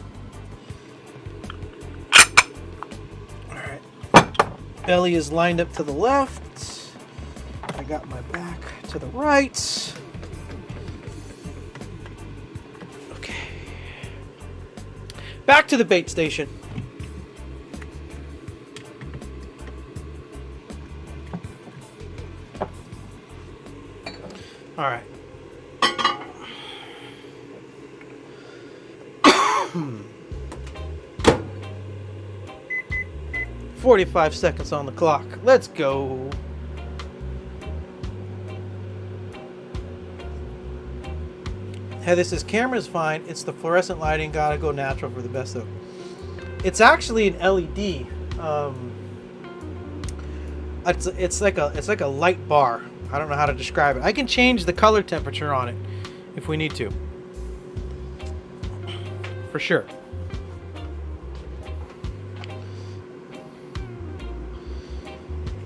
S1: All right. Belly is lined up to the left. I got my back to the right. Okay. Back to the bait station. All right. 45 seconds on the clock. Let's go. Heather says camera's fine. It's the fluorescent lighting. Gotta go natural for the best of. It's actually an LED. It's like a light bar. I don't know how to describe it. I can change the color temperature on it if we need to. For sure.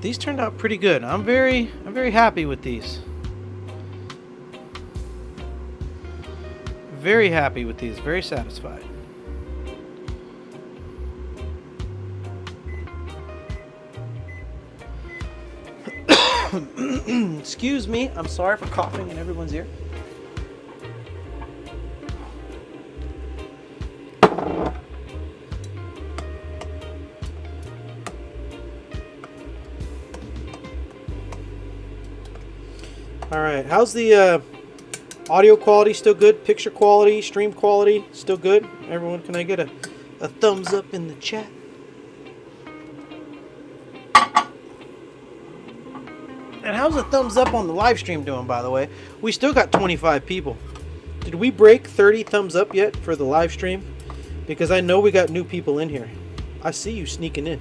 S1: These turned out pretty good. I'm very happy with these. Very happy with these. Very satisfied. Excuse me. I'm sorry for coughing in everyone's ear. All right, how's the audio quality? Still good? Picture quality, stream quality, still good? Everyone, can I get a thumbs up in the chat? And how's a thumbs up on the live stream doing, by the way? We still got 25 people. Did we break 30 thumbs up yet for the live stream? Because I know we got new people in here. I see you sneaking in.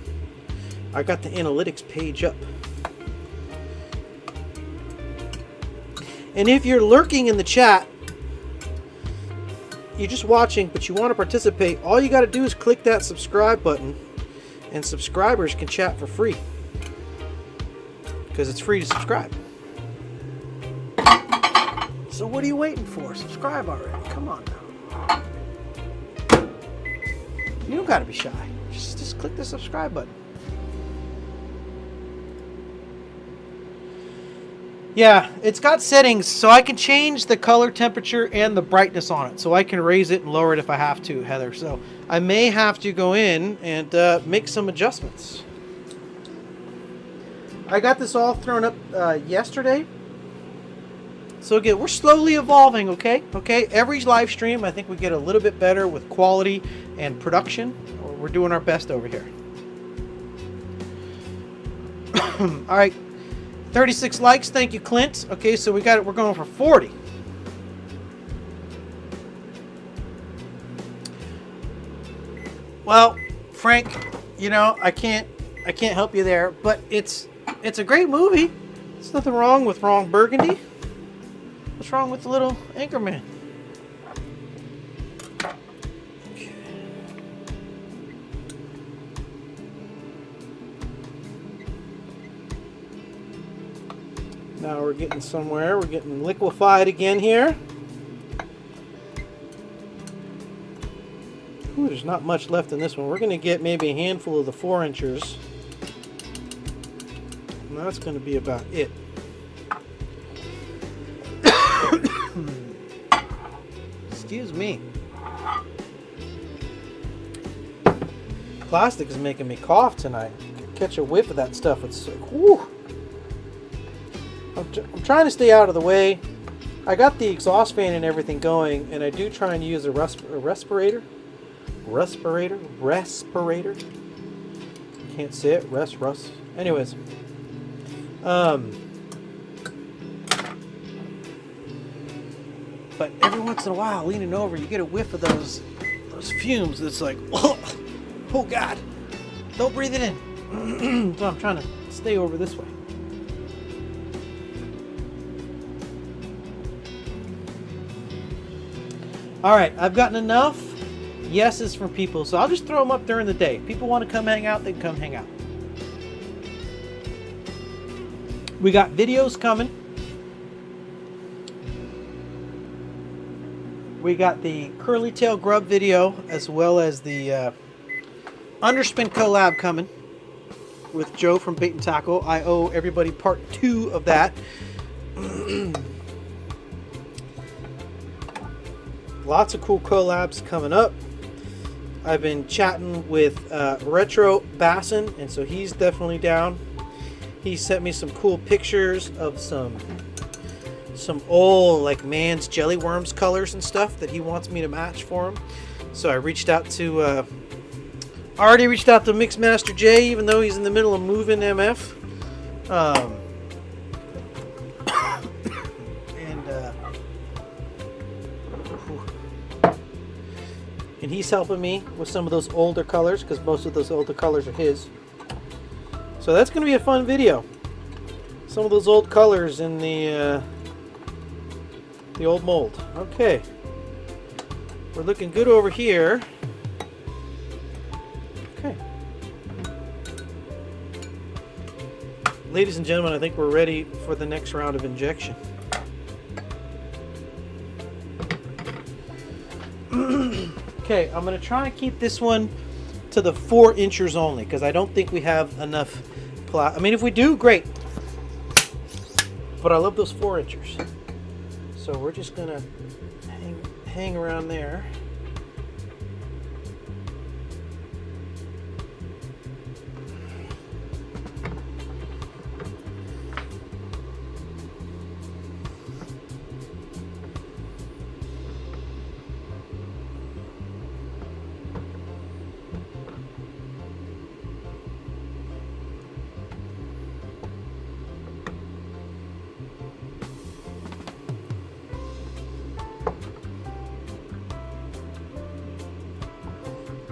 S1: I got the analytics page up. And if you're lurking in the chat, you're just watching, but you want to participate, all you got to do is click that subscribe button, and subscribers can chat for free. Because it's free to subscribe. So what are you waiting for? Subscribe already. Come on now. You don't got to be shy. Just click the subscribe button. Yeah, it's got settings, so I can change the color temperature and the brightness on it. So I can raise it and lower it if I have to, Heather. So I may have to go in and make some adjustments. I got this all thrown up yesterday. So again, we're slowly evolving, okay? Okay, every live stream, I think we get a little bit better with quality and production. We're doing our best over here. All right. 36 likes, thank you, Clint. Okay, so we got it. We're going for 40. Well, Frank, you know I can't help you there, but it's a great movie. There's nothing wrong with Ron Burgundy. What's wrong with the little Anchorman? Now we're getting somewhere. We're getting liquefied again here. Ooh, there's not much left in this one. We're going to get maybe a handful of the 4-inchers. And that's going to be about it. Excuse me. Plastic is making me cough tonight. Catch a whiff of that stuff. It's like, whoo. I'm trying to stay out of the way. I got the exhaust fan and everything going, and I do try and use a respirator. respirator. Can't say it. Russ. Anyways, but every once in a while, leaning over, you get a whiff of those fumes. It's like, oh God, don't breathe it in. So I'm trying to stay over this way. All right, I've gotten enough yeses from people, so I'll just throw them up during the day. If people want to come hang out, they can come hang out. We got videos coming. We got the curly tail grub video, as well as the underspin collab coming with Joe from Bait and Tackle. I owe everybody part 2 of that. Lots of cool collabs coming up. I've been chatting with Retro Bassin, and so he's definitely down. He sent me some cool pictures of some old like man's jelly worms colors and stuff that he wants me to match for him. So I reached out to already reached out to Mixmaster J, even though he's in the middle of moving MF. And he's helping me with some of those older colors, because most of those older colors are his. So that's going to be a fun video. Some of those old colors in the old mold. Okay. We're looking good over here. Okay. Ladies and gentlemen, I think we're ready for the next round of injection. Okay, I'm going to try and keep this one to the 4 inchers only, because I don't think we have enough I mean, if we do, great. But I love those 4 inchers. So we're just going to hang around there.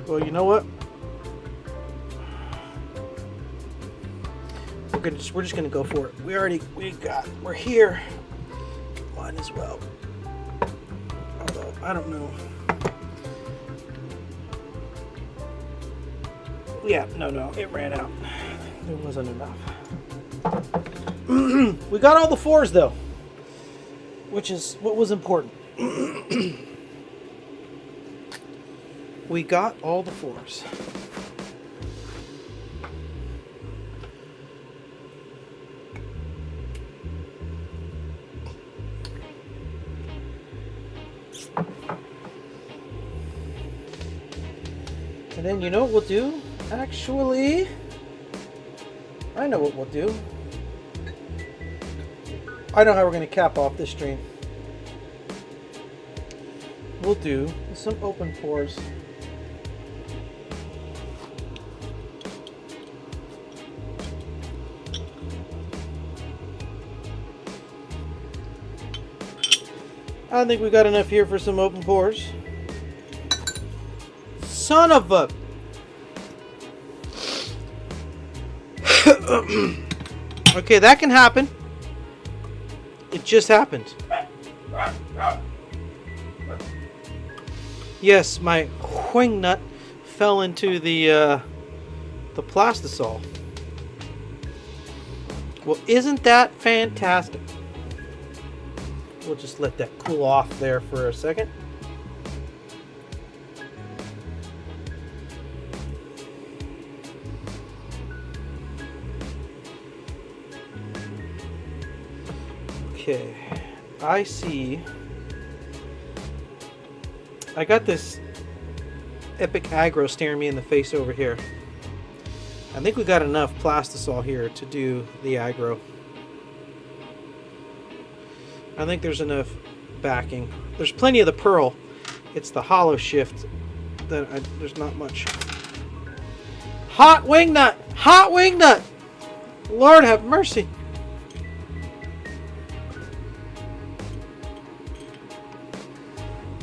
S1: Well, you know what? We're just gonna go for it. We're here. Might as well. Although I don't know. Yeah, no, it ran out. There wasn't enough. We got all the 4s though, which is what was important. We got all the 4s. And then you know what we'll do? Actually, I know what we'll do. I know how we're going to cap off this stream. We'll do some open pores. I think we got enough here for some open pores. Son of a... Okay, that can happen. It just happened. Yes, my wing nut fell into the plastisol. Well, isn't that fantastic? We'll just let that cool off there for a second. Okay, I see. I got this epic aggro staring me in the face over here. I think we got enough plastisol here to do the aggro. I think there's enough backing. There's plenty of the pearl. It's the hollow shift that there's not much. Hot wing nut! Hot wing nut! Lord have mercy.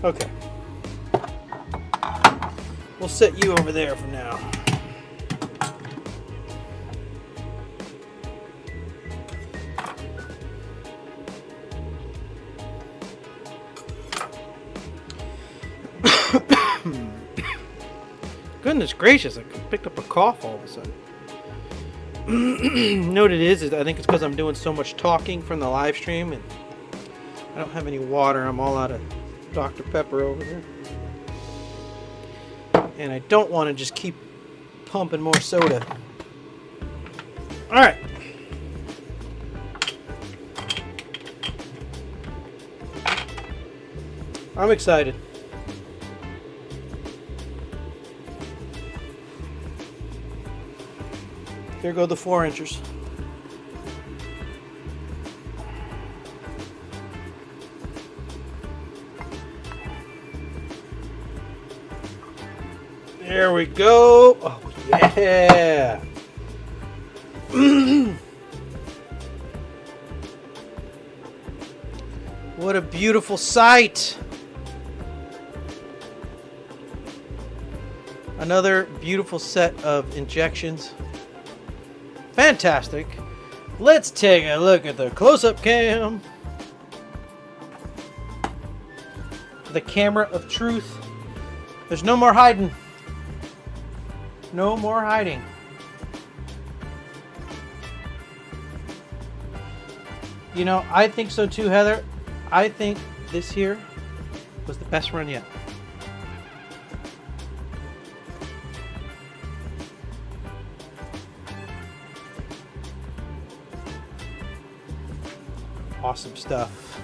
S1: Okay. We'll set you over there for now. Goodness gracious, I picked up a cough all of a sudden. You know what it is I think it's because I'm doing so much talking from the live stream and I don't have any water. I'm all out of Dr. Pepper over here. And I don't want to just keep pumping more soda. Alright. I'm excited. Here go the 4-inchers. There we go. Oh, yeah. What a beautiful sight. Another beautiful set of injections. Fantastic. Let's take a look at the close-up cam. The camera of truth. There's no more hiding. No more hiding. You know, I think so too, Heather. I think this here was the best run yet. Awesome stuff.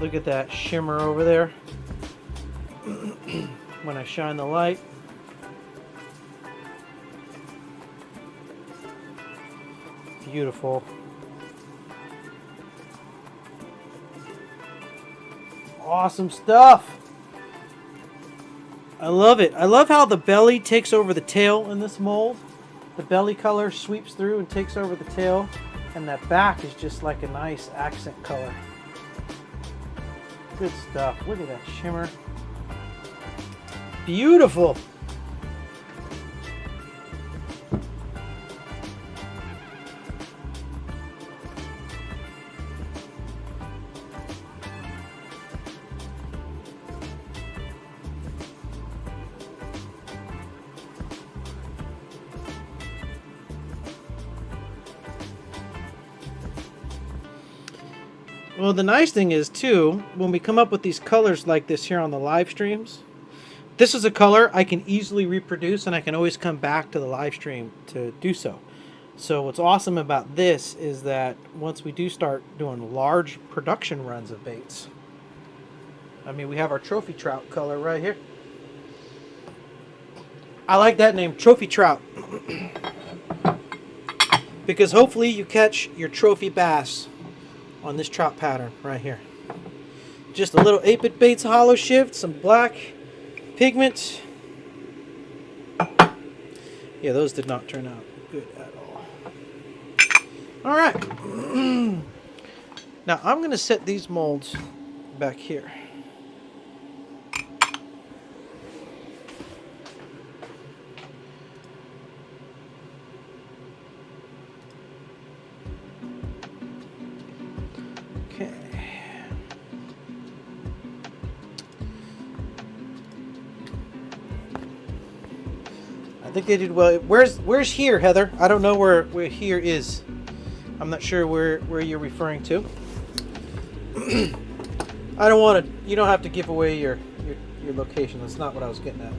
S1: Look at that shimmer over there. When I shine the light. Beautiful. Awesome stuff. I love it. I love how the belly takes over the tail in this mold. The belly color sweeps through and takes over the tail, and that back is just like a nice accent color. Good stuff. Look at that shimmer. Beautiful. Well, the nice thing is, too, when we come up with these colors like this here on the live streams, this is a color I can easily reproduce, and I can always come back to the live stream to do so. So what's awesome about this is that once we do start doing large production runs of baits, I mean, we have our trophy trout color right here. I like that name, trophy trout, because hopefully you catch your trophy bass on this trout pattern right here. Just a little 8-bit baits hollow shift, some black pigment. Yeah, those did not turn out good at all. All right. Now I'm going to set these molds back here. I think they did well. Where's here, Heather? I don't know where here is. I'm not sure where you're referring to. I don't want to. You don't have to give away your location. That's not what I was getting at.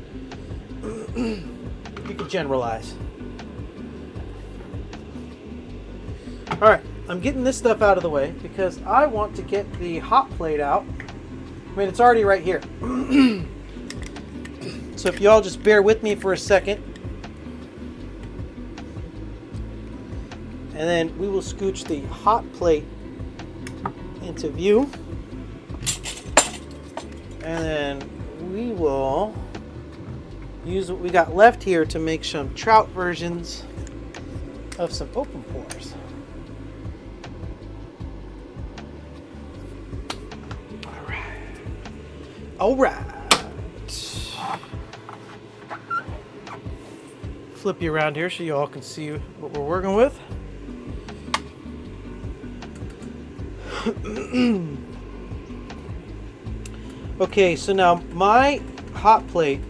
S1: You can generalize. All right, I'm getting this stuff out of the way because I want to get the hot plate out. I mean, it's already right here. So if y'all just bear with me for a second. And then we will scooch the hot plate into view. And then we will use what we got left here to make some trout versions of some open pores. All right. Flip you around here so you all can see what we're working with. Okay, so now my hot plate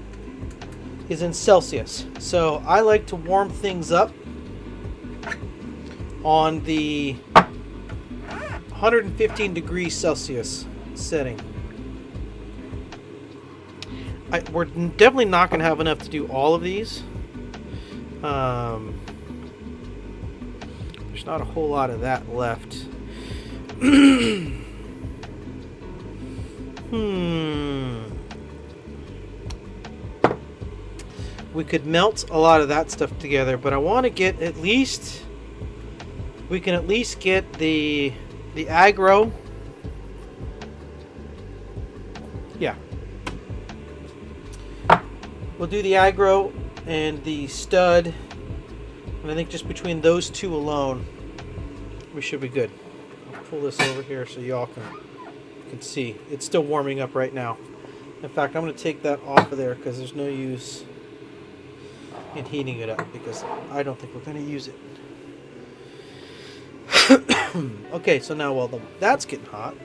S1: is in Celsius. So I like to warm things up on the 115 degrees Celsius setting. We're definitely not going to have enough to do all of these. There's not a whole lot of that left. We could melt a lot of that stuff together, but I want to get at least... We can at least get the aggro. Yeah. We'll do the aggro and the stud, and I think just between those two alone, we should be good. I'll pull this over here so y'all can see. It's still warming up right now. In fact, I'm going to take that off of there because there's no use in heating it up because I don't think we're going to use it. Okay, so now while that's getting hot,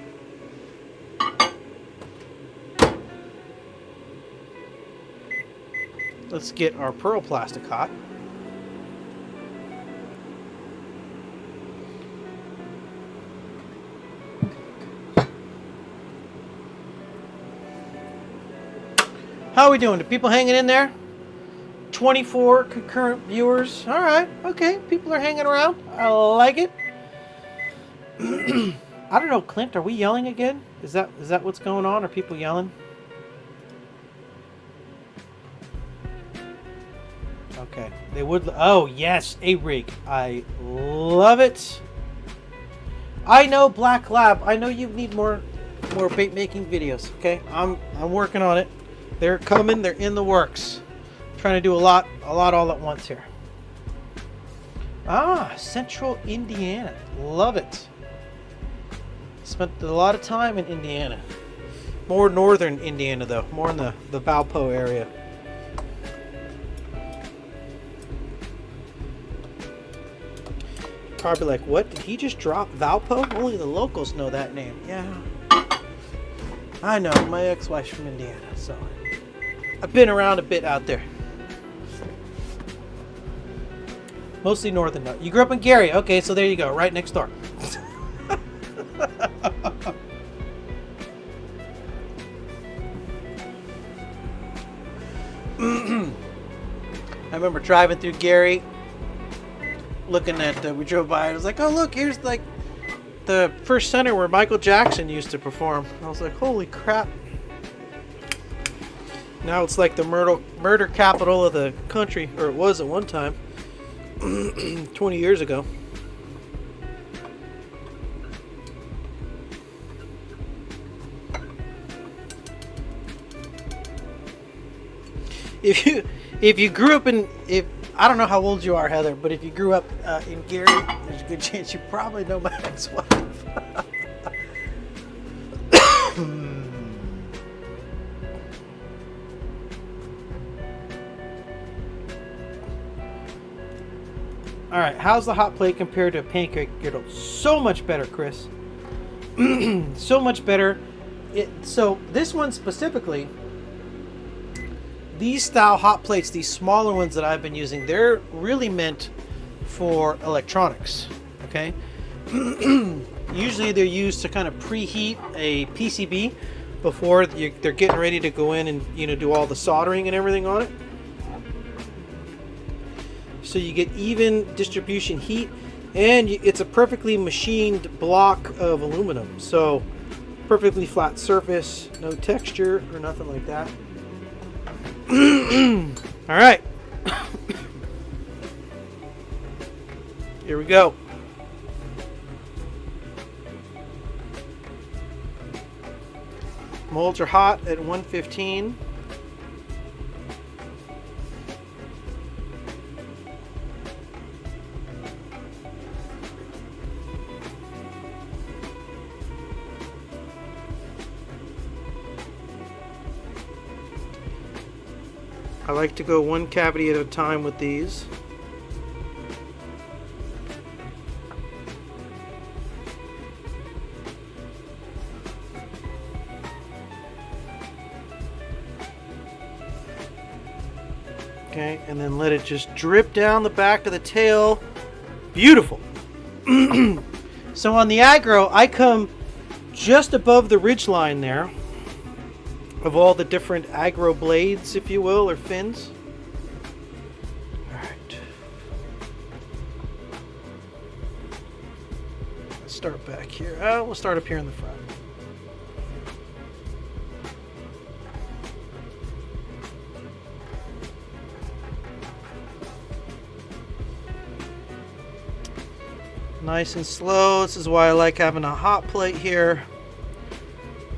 S1: let's get our pearl plastic hot. How are we doing? Are people hanging in there? 24 concurrent viewers. All right. Okay. People are hanging around. I like it. I don't know, Clint. Are we yelling again? Is that what's going on? Are people yelling? Okay. They would. Oh yes, a rig. I love it. I know, Black Lab. I know you need more bait making videos. Okay. I'm working on it. They're coming. They're in the works. Trying to do a lot all at once here. Ah, Central Indiana. Love it. Spent a lot of time in Indiana. More northern Indiana though. More in the Valpo area. Probably like, what? Did he just drop Valpo? Only the locals know that name. Yeah. I know. My ex-wife's from Indiana, so I've been around a bit out there. Mostly northern though. You grew up in Gary. Okay, so there you go. Right next door. I remember driving through Gary, looking at, we drove by, and I was like, oh look, here's like the first center where Michael Jackson used to perform. I was like, holy crap. Now it's like the murder capital of the country, or it was at one time, 20 years ago. If you grew up in, I don't know how old you are, Heather, but if you grew up in Gary, there's a good chance you probably know my ex-wife. All right, how's the hot plate compared to a pancake griddle? So much better, Chris. So much better. So this one specifically, these style hot plates, these smaller ones that I've been using, they're really meant for electronics, okay? Usually they're used to kind of preheat a PCB before they're getting ready to go in and, you know, do all the soldering and everything on it. So you get even distribution heat, and it's a perfectly machined block of aluminum. So perfectly flat surface, no texture or nothing like that. All right. Here we go. Molds are hot at 115. I like to go one cavity at a time with these. Okay, and then let it just drip down the back of the tail. Beautiful. So on the aggro, I come just above the ridge line there of all the different aggro blades, if you will, or fins. All right. Let's start back here. We'll start up here in the front. Nice and slow. This is why I like having a hot plate here.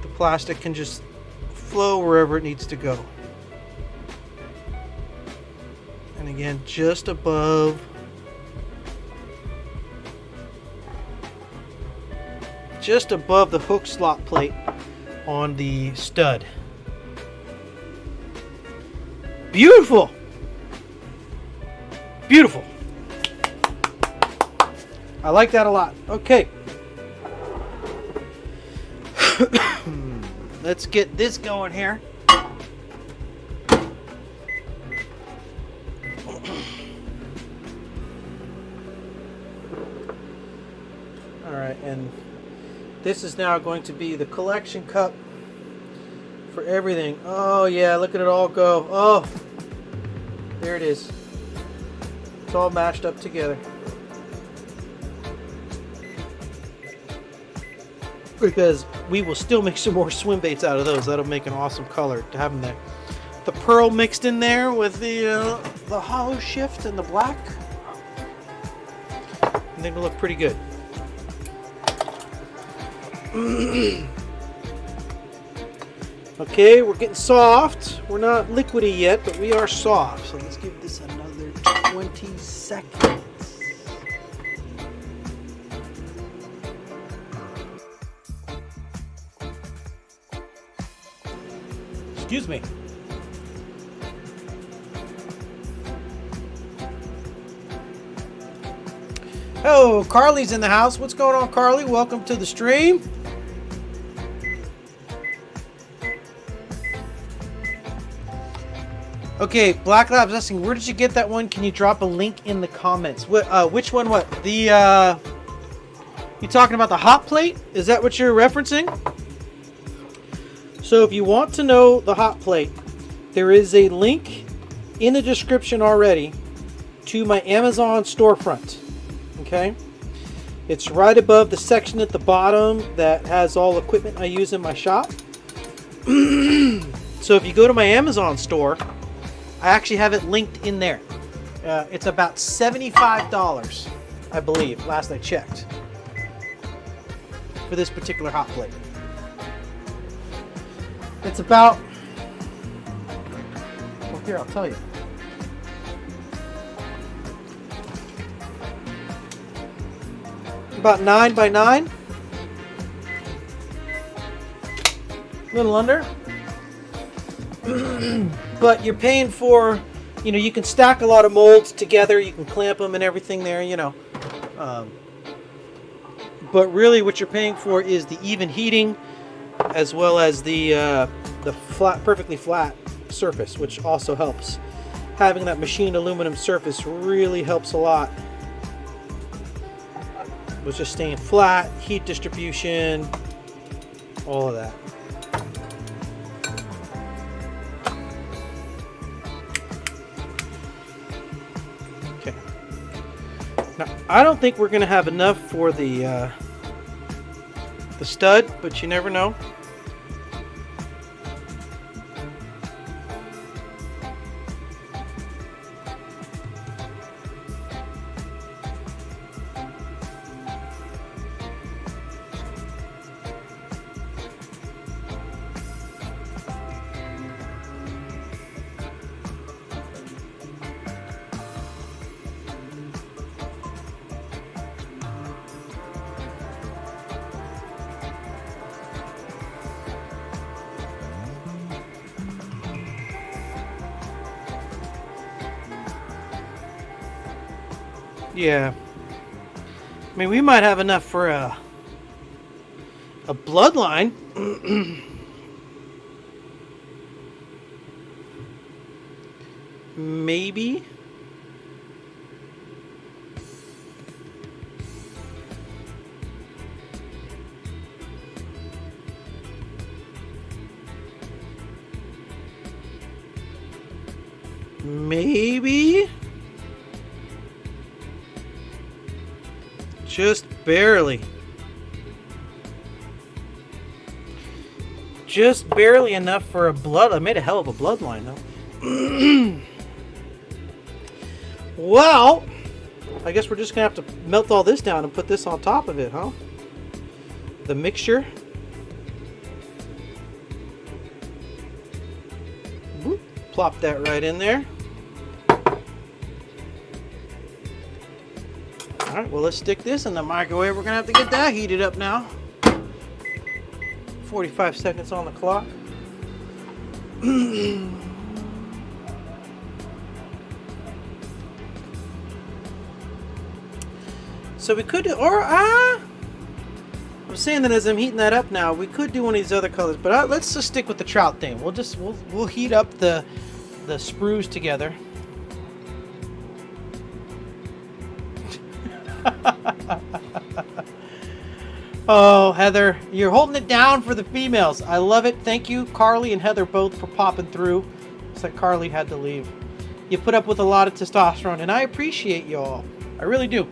S1: The plastic can just flow wherever it needs to go. And again, just above. Just above the hook slot plate on the stud. Beautiful. Beautiful. I like that a lot. Okay. Let's get this going here. Alright, and this is now going to be the collection cup for everything. Oh yeah, look at it all go. Oh, there it is. It's all mashed up together. Because we will still make some more swim baits out of those. That'll make an awesome color to have them there. The pearl mixed in there with the hollow shift and the black. I think it'll look pretty good. Okay, we're getting soft. We're not liquidy yet, but we are soft. So let's give this another 20 seconds. Excuse me. Oh, Carly's in the house. What's going on, Carly? Welcome to the stream. Okay, Black Labs asking, where did you get that one? Can you drop a link in the comments? Which one? What? The you talking about the hot plate? Is that what you're referencing? So if you want to know the hot plate, there is a link in the description already to my Amazon storefront. Okay? It's right above the section at the bottom that has all equipment I use in my shop. So if you go to my Amazon store, I actually have it linked in there. It's about $75, I believe, last I checked, for this particular hot plate. It's about, well, here, I'll tell you. About 9 by 9. A little under. But you're paying for, you know, you can stack a lot of molds together. You can clamp them and everything there, you know. But really what you're paying for is the even heating, as well as the flat, perfectly flat surface, which also helps. Having that machined aluminum surface really helps a lot with just staying flat, heat distribution, all of that. Okay. Now, I don't think we're going to have enough for the stud, but you never know. Yeah. I mean, we might have enough for a bloodline. Maybe. Maybe. Just barely. Just barely enough for a blood. I made a hell of a bloodline, though. Well, I guess we're just going to have to melt all this down and put this on top of it, huh? The mixture. Whoop, plop that right in there. Alright, well, let's stick this in the microwave. We're going to have to get that heated up now. 45 seconds on the clock. So we could do, or I'm saying that as I'm heating that up now, we could do one of these other colors, but let's just stick with the trout thing. We'll heat up the sprues together. Oh, Heather, you're holding it down for the females. I love it. Thank you, Carly and Heather, both for popping through. It's like Carly had to leave. You put up with a lot of testosterone, and I appreciate y'all. I really do.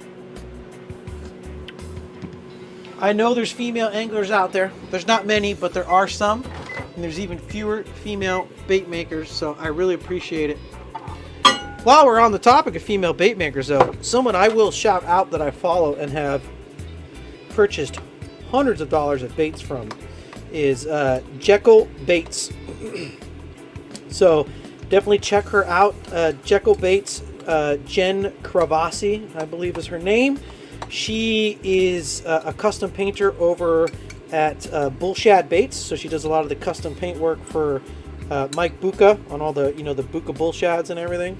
S1: I know there's female anglers out there. There's not many, but there are some. And there's even fewer female bait makers, so I really appreciate it. While we're on the topic of female bait makers, though, someone I will shout out that I follow and have purchased hundreds of dollars of baits from is Jekyll Baits. So definitely check her out. Jekyll Baits, Jen Cravasi, I believe is her name. She is a custom painter over at Bullshad Baits, so she does a lot of the custom paint work for Mike Buca on all the the Buca Bullshads and everything.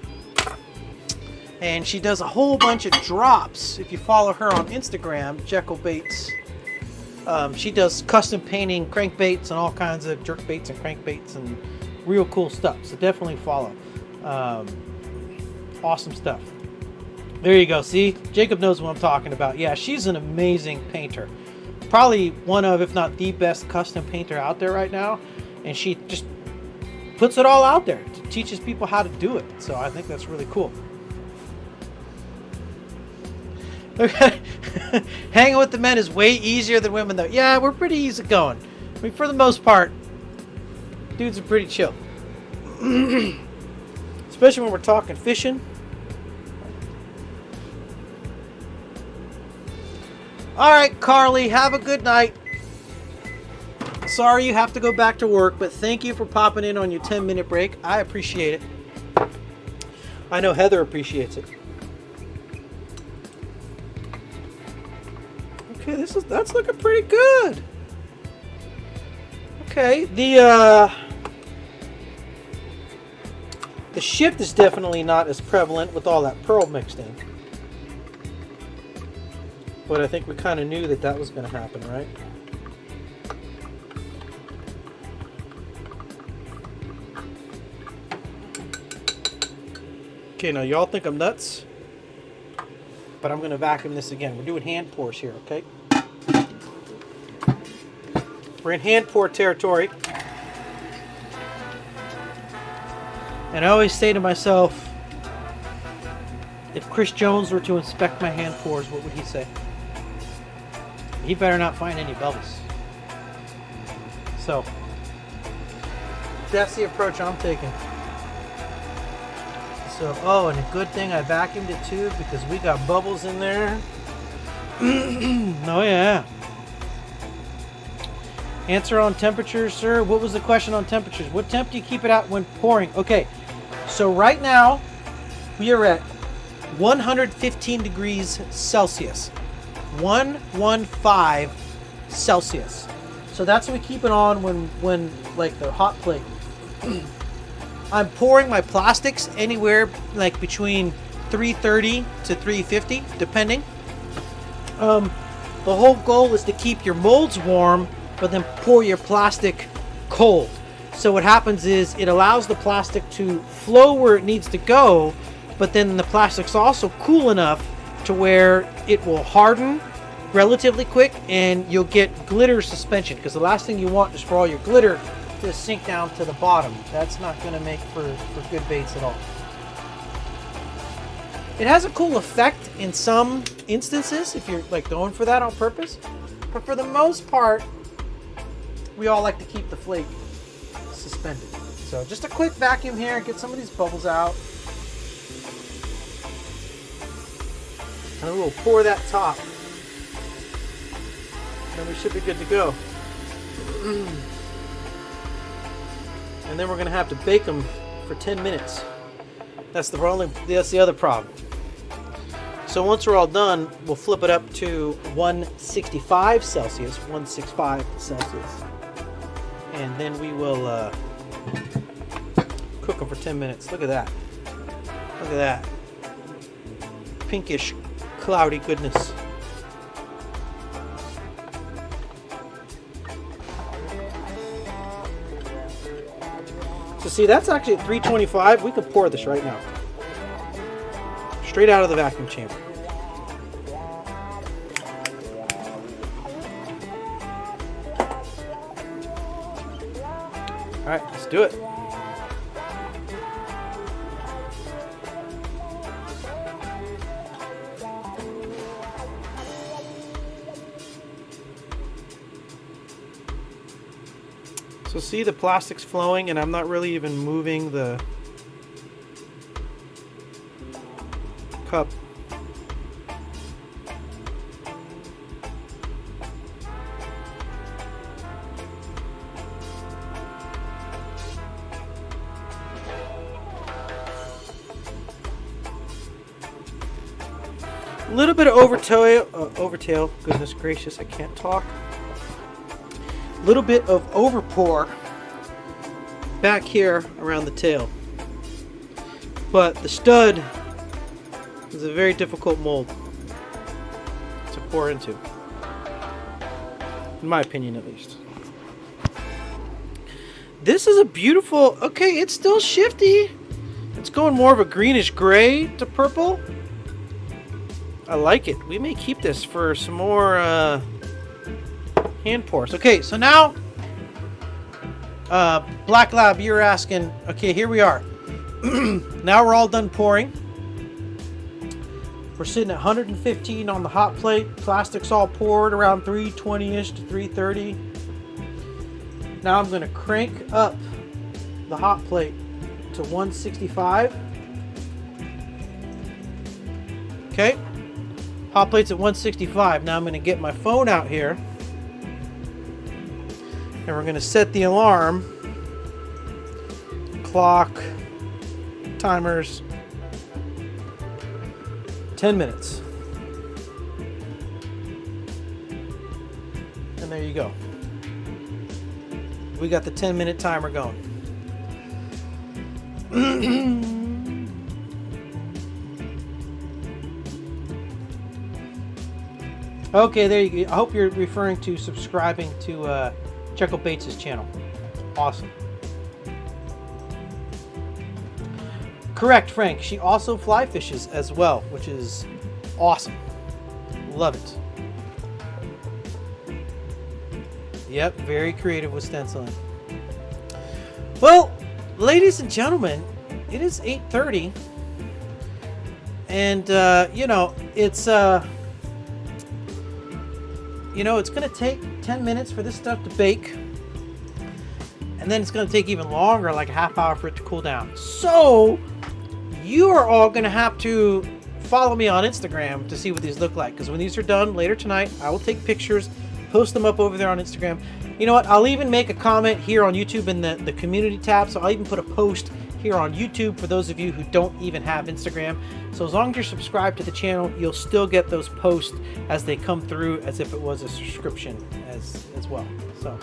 S1: And she does a whole bunch of drops. If you follow her on Instagram, Jekyll Baits, she does custom painting crankbaits and all kinds of jerk baits and crankbaits and real cool stuff. So definitely follow. Awesome stuff. There you go. See, Jacob knows what I'm talking about. Yeah, she's an amazing painter. Probably one of, if not the best custom painter out there right now. And she just puts it all out there. Teaches people how to do it. So I think that's really cool. Hanging with the men is way easier than women, though. Yeah, we're pretty easy going. I mean, for the most part, dudes are pretty chill. Especially when we're talking fishing. All right, Carly, have a good night. Sorry you have to go back to work, but thank you for popping in on your 10-minute break. I appreciate it. I know Heather appreciates it. Okay, that's looking pretty good. Okay, the shift is definitely not as prevalent with all that pearl mixed in. But I think we kind of knew that was going to happen, right? Okay, now y'all think I'm nuts, but I'm going to vacuum this again. We're doing hand pours here, okay? We're in hand pour territory. And I always say to myself, if Chris Jones were to inspect my hand pours, what would he say? He better not find any bubbles. So, that's the approach I'm taking. So, oh, and a good thing I vacuumed it too, because we got bubbles in there. Oh yeah. Answer on temperatures, sir. What was the question on temperatures? What temp do you keep it at when pouring? Okay, so right now we are at 115 degrees Celsius. 115 Celsius. So that's what we keep it on when like the hot plate. I'm pouring my plastics anywhere like between 330 to 350, depending. The whole goal is to keep your molds warm, but then pour your plastic cold. So what happens is it allows the plastic to flow where it needs to go, but then the plastic's also cool enough to where it will harden relatively quick and you'll get glitter suspension, because the last thing you want is for all your glitter to sink down to the bottom. That's not going to make for good baits at all. It has a cool effect in some instances if you're like going for that on purpose, but for the most part we all like to keep the flake suspended. So just a quick vacuum here, get some of these bubbles out, and then we'll pour that top, and we should be good to go. And then we're going to have to bake them for 10 minutes. That's the other problem. So once we're all done, we'll flip it up to 165 Celsius, 165 Celsius. And then we will cook them for 10 minutes. Look at that. Look at that. Pinkish, cloudy goodness. So see, that's actually at 325. We could pour this right now. Straight out of the vacuum chamber. All right, let's do it. So see, the plastic's flowing and I'm not really even moving the cup. A little bit of overtail, goodness gracious, I can't talk. A little bit of overpour back here around the tail. But the stud is a very difficult mold to pour into, in my opinion at least. This is a beautiful, okay, it's still shifty. It's going more of a greenish gray to purple. I like it. We may keep this for some more hand pours. Okay, so now, Black Lab, you're asking, okay, here we are. Now we're all done pouring. We're sitting at 115 on the hot plate. Plastic's all poured around 320-ish to 330. Now I'm going to crank up the hot plate to 165. Okay. Hot plate's at 165. Now I'm going to get my phone out here. And we're going to set the alarm. Clock. Timers. 10 minutes. And there you go. We got the 10-minute timer going. Okay, there you go. I hope you're referring to subscribing to Checo Bates' channel. Awesome. Correct, Frank. She also fly fishes as well, which is awesome. Love it. Yep, very creative with stenciling. Well, ladies and gentlemen, it is 8:30, and you know, it's it's going to take 10 minutes for this stuff to bake, and then it's going to take even longer, like a half hour for it to cool down. So you are all going to have to follow me on Instagram to see what these look like, because when these are done later tonight, I will take pictures, post them up over there on Instagram. You know what? I'll even make a comment here on YouTube in the community tab, so I'll even put a post here on YouTube for those of you who don't even have Instagram. So as long as you're subscribed to the channel, you'll still get those posts as they come through, as if it was a subscription as well. So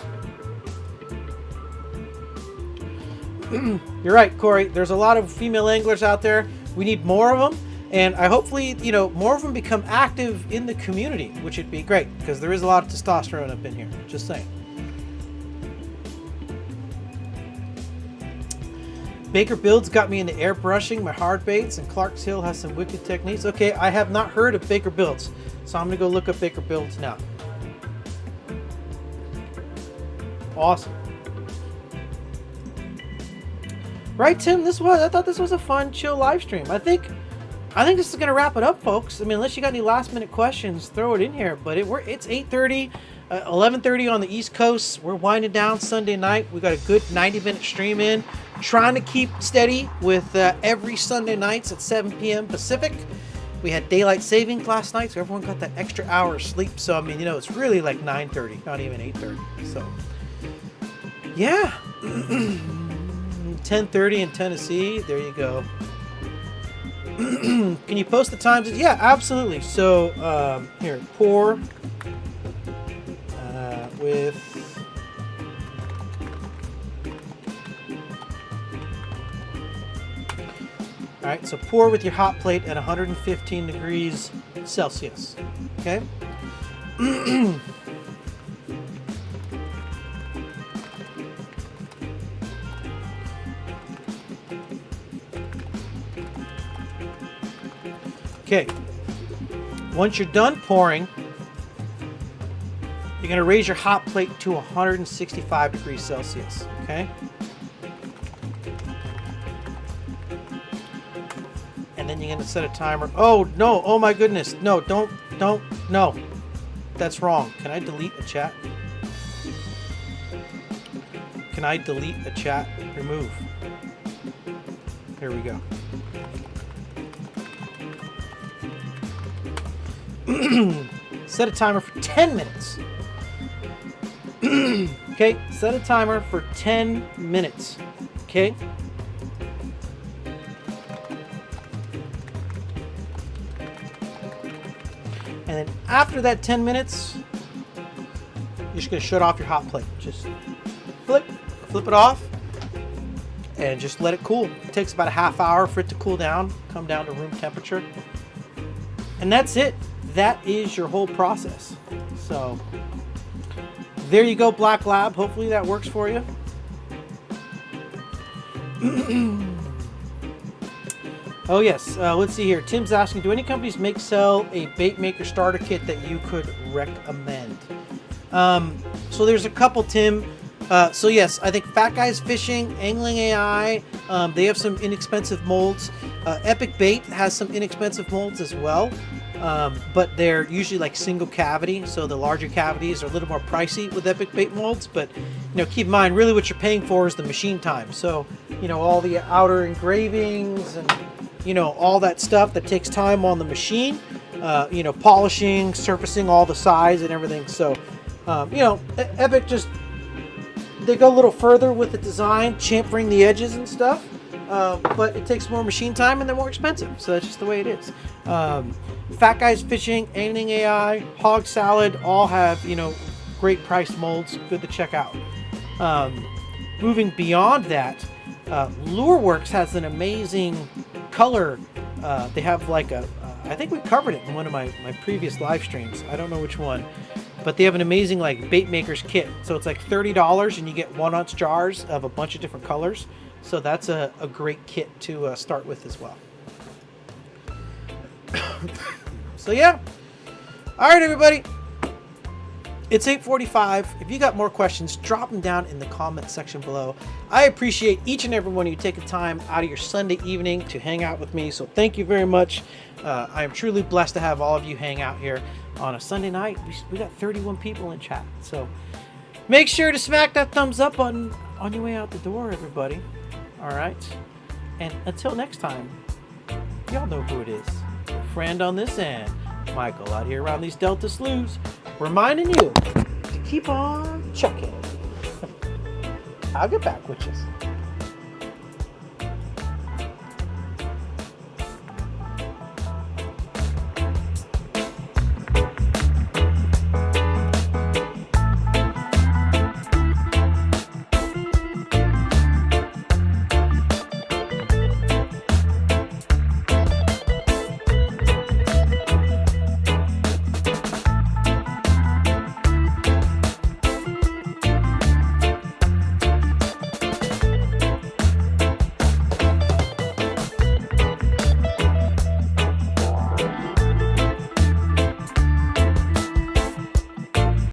S1: you're right, Corey. There's a lot of female anglers out there. We need more of them. And I hopefully, more of them become active in the community, which would be great because there is a lot of testosterone up in here. Just saying. Baker Builds got me into airbrushing my hard baits, and Clark's Hill has some wicked techniques. Okay, I have not heard of Baker Builds, so I'm gonna go look up Baker Builds now. Awesome. Right, Tim? I thought this was a fun, chill live stream. I think this is gonna wrap it up, folks. I mean, unless you got any last-minute questions, throw it in here. But it's 8:30, 11:30 on the East Coast. We're winding down Sunday night. We got a good 90-minute stream in. Trying to keep steady with every Sunday nights at 7 p.m. Pacific. We had daylight savings last night, so everyone got that extra hour of sleep. So I mean, it's really like 9:30, not even 8:30. So yeah. 10:30 in Tennessee. There you go. Can you post the times? Yeah, absolutely. So here, pour with all right. So pour with your hot plate at 115 degrees Celsius. Okay. Okay, once you're done pouring, you're going to raise your hot plate to 165 degrees Celsius, okay? And then you're going to set a timer. Oh, no, oh my goodness. No, don't, no. That's wrong. Can I delete a chat? Can I delete a chat? Remove. Here we go. Set a timer for 10 minutes. Okay, set a timer for 10 minutes. Okay. And then after that 10 minutes, you're just going to shut off your hot plate. Just flip it off and just let it cool. It takes about a half hour for it to cool down, come down to room temperature. And that's it. That is your whole process. So there you go, Black Lab. Hopefully that works for you. Oh yes, let's see here. Tim's asking, do any companies sell a bait maker starter kit that you could recommend? So there's a couple, Tim. So yes, I think Fat Guys Fishing, Angling AI, they have some inexpensive molds. Epic Bait has some inexpensive molds as well. But they're usually like single cavity, so the larger cavities are a little more pricey with Epic Bait molds. But keep in mind, really what you're paying for is the machine time. So all the outer engravings and all that stuff that takes time on the machine. Polishing, surfacing all the sides and everything. So Epic just they go a little further with the design, chamfering the edges and stuff. But it takes more machine time and they're more expensive. So that's just the way it is. Fat Guys Fishing, Angling AI, Hog Salad, all have, great priced molds. Good to check out. Moving beyond that, Lureworks has an amazing color. They have like I think we covered it in one of my previous live streams. I don't know which one. But they have an amazing like bait maker's kit. So it's like $30 and you get 1-ounce jars of a bunch of different colors. So that's a great kit to start with as well. So yeah. All right, everybody. It's 8:45. If you got more questions, drop them down in the comment section below. I appreciate each and every one of you taking time out of your Sunday evening to hang out with me. So thank you very much. I am truly blessed to have all of you hang out here on a Sunday night. We got 31 people in chat. So make sure to smack that thumbs up on your way out the door, everybody. All right. And until next time, y'all know who it is. Your friend on this end, Michael, out here around these Delta sloughs, reminding you to keep on chucking. I'll get back with you.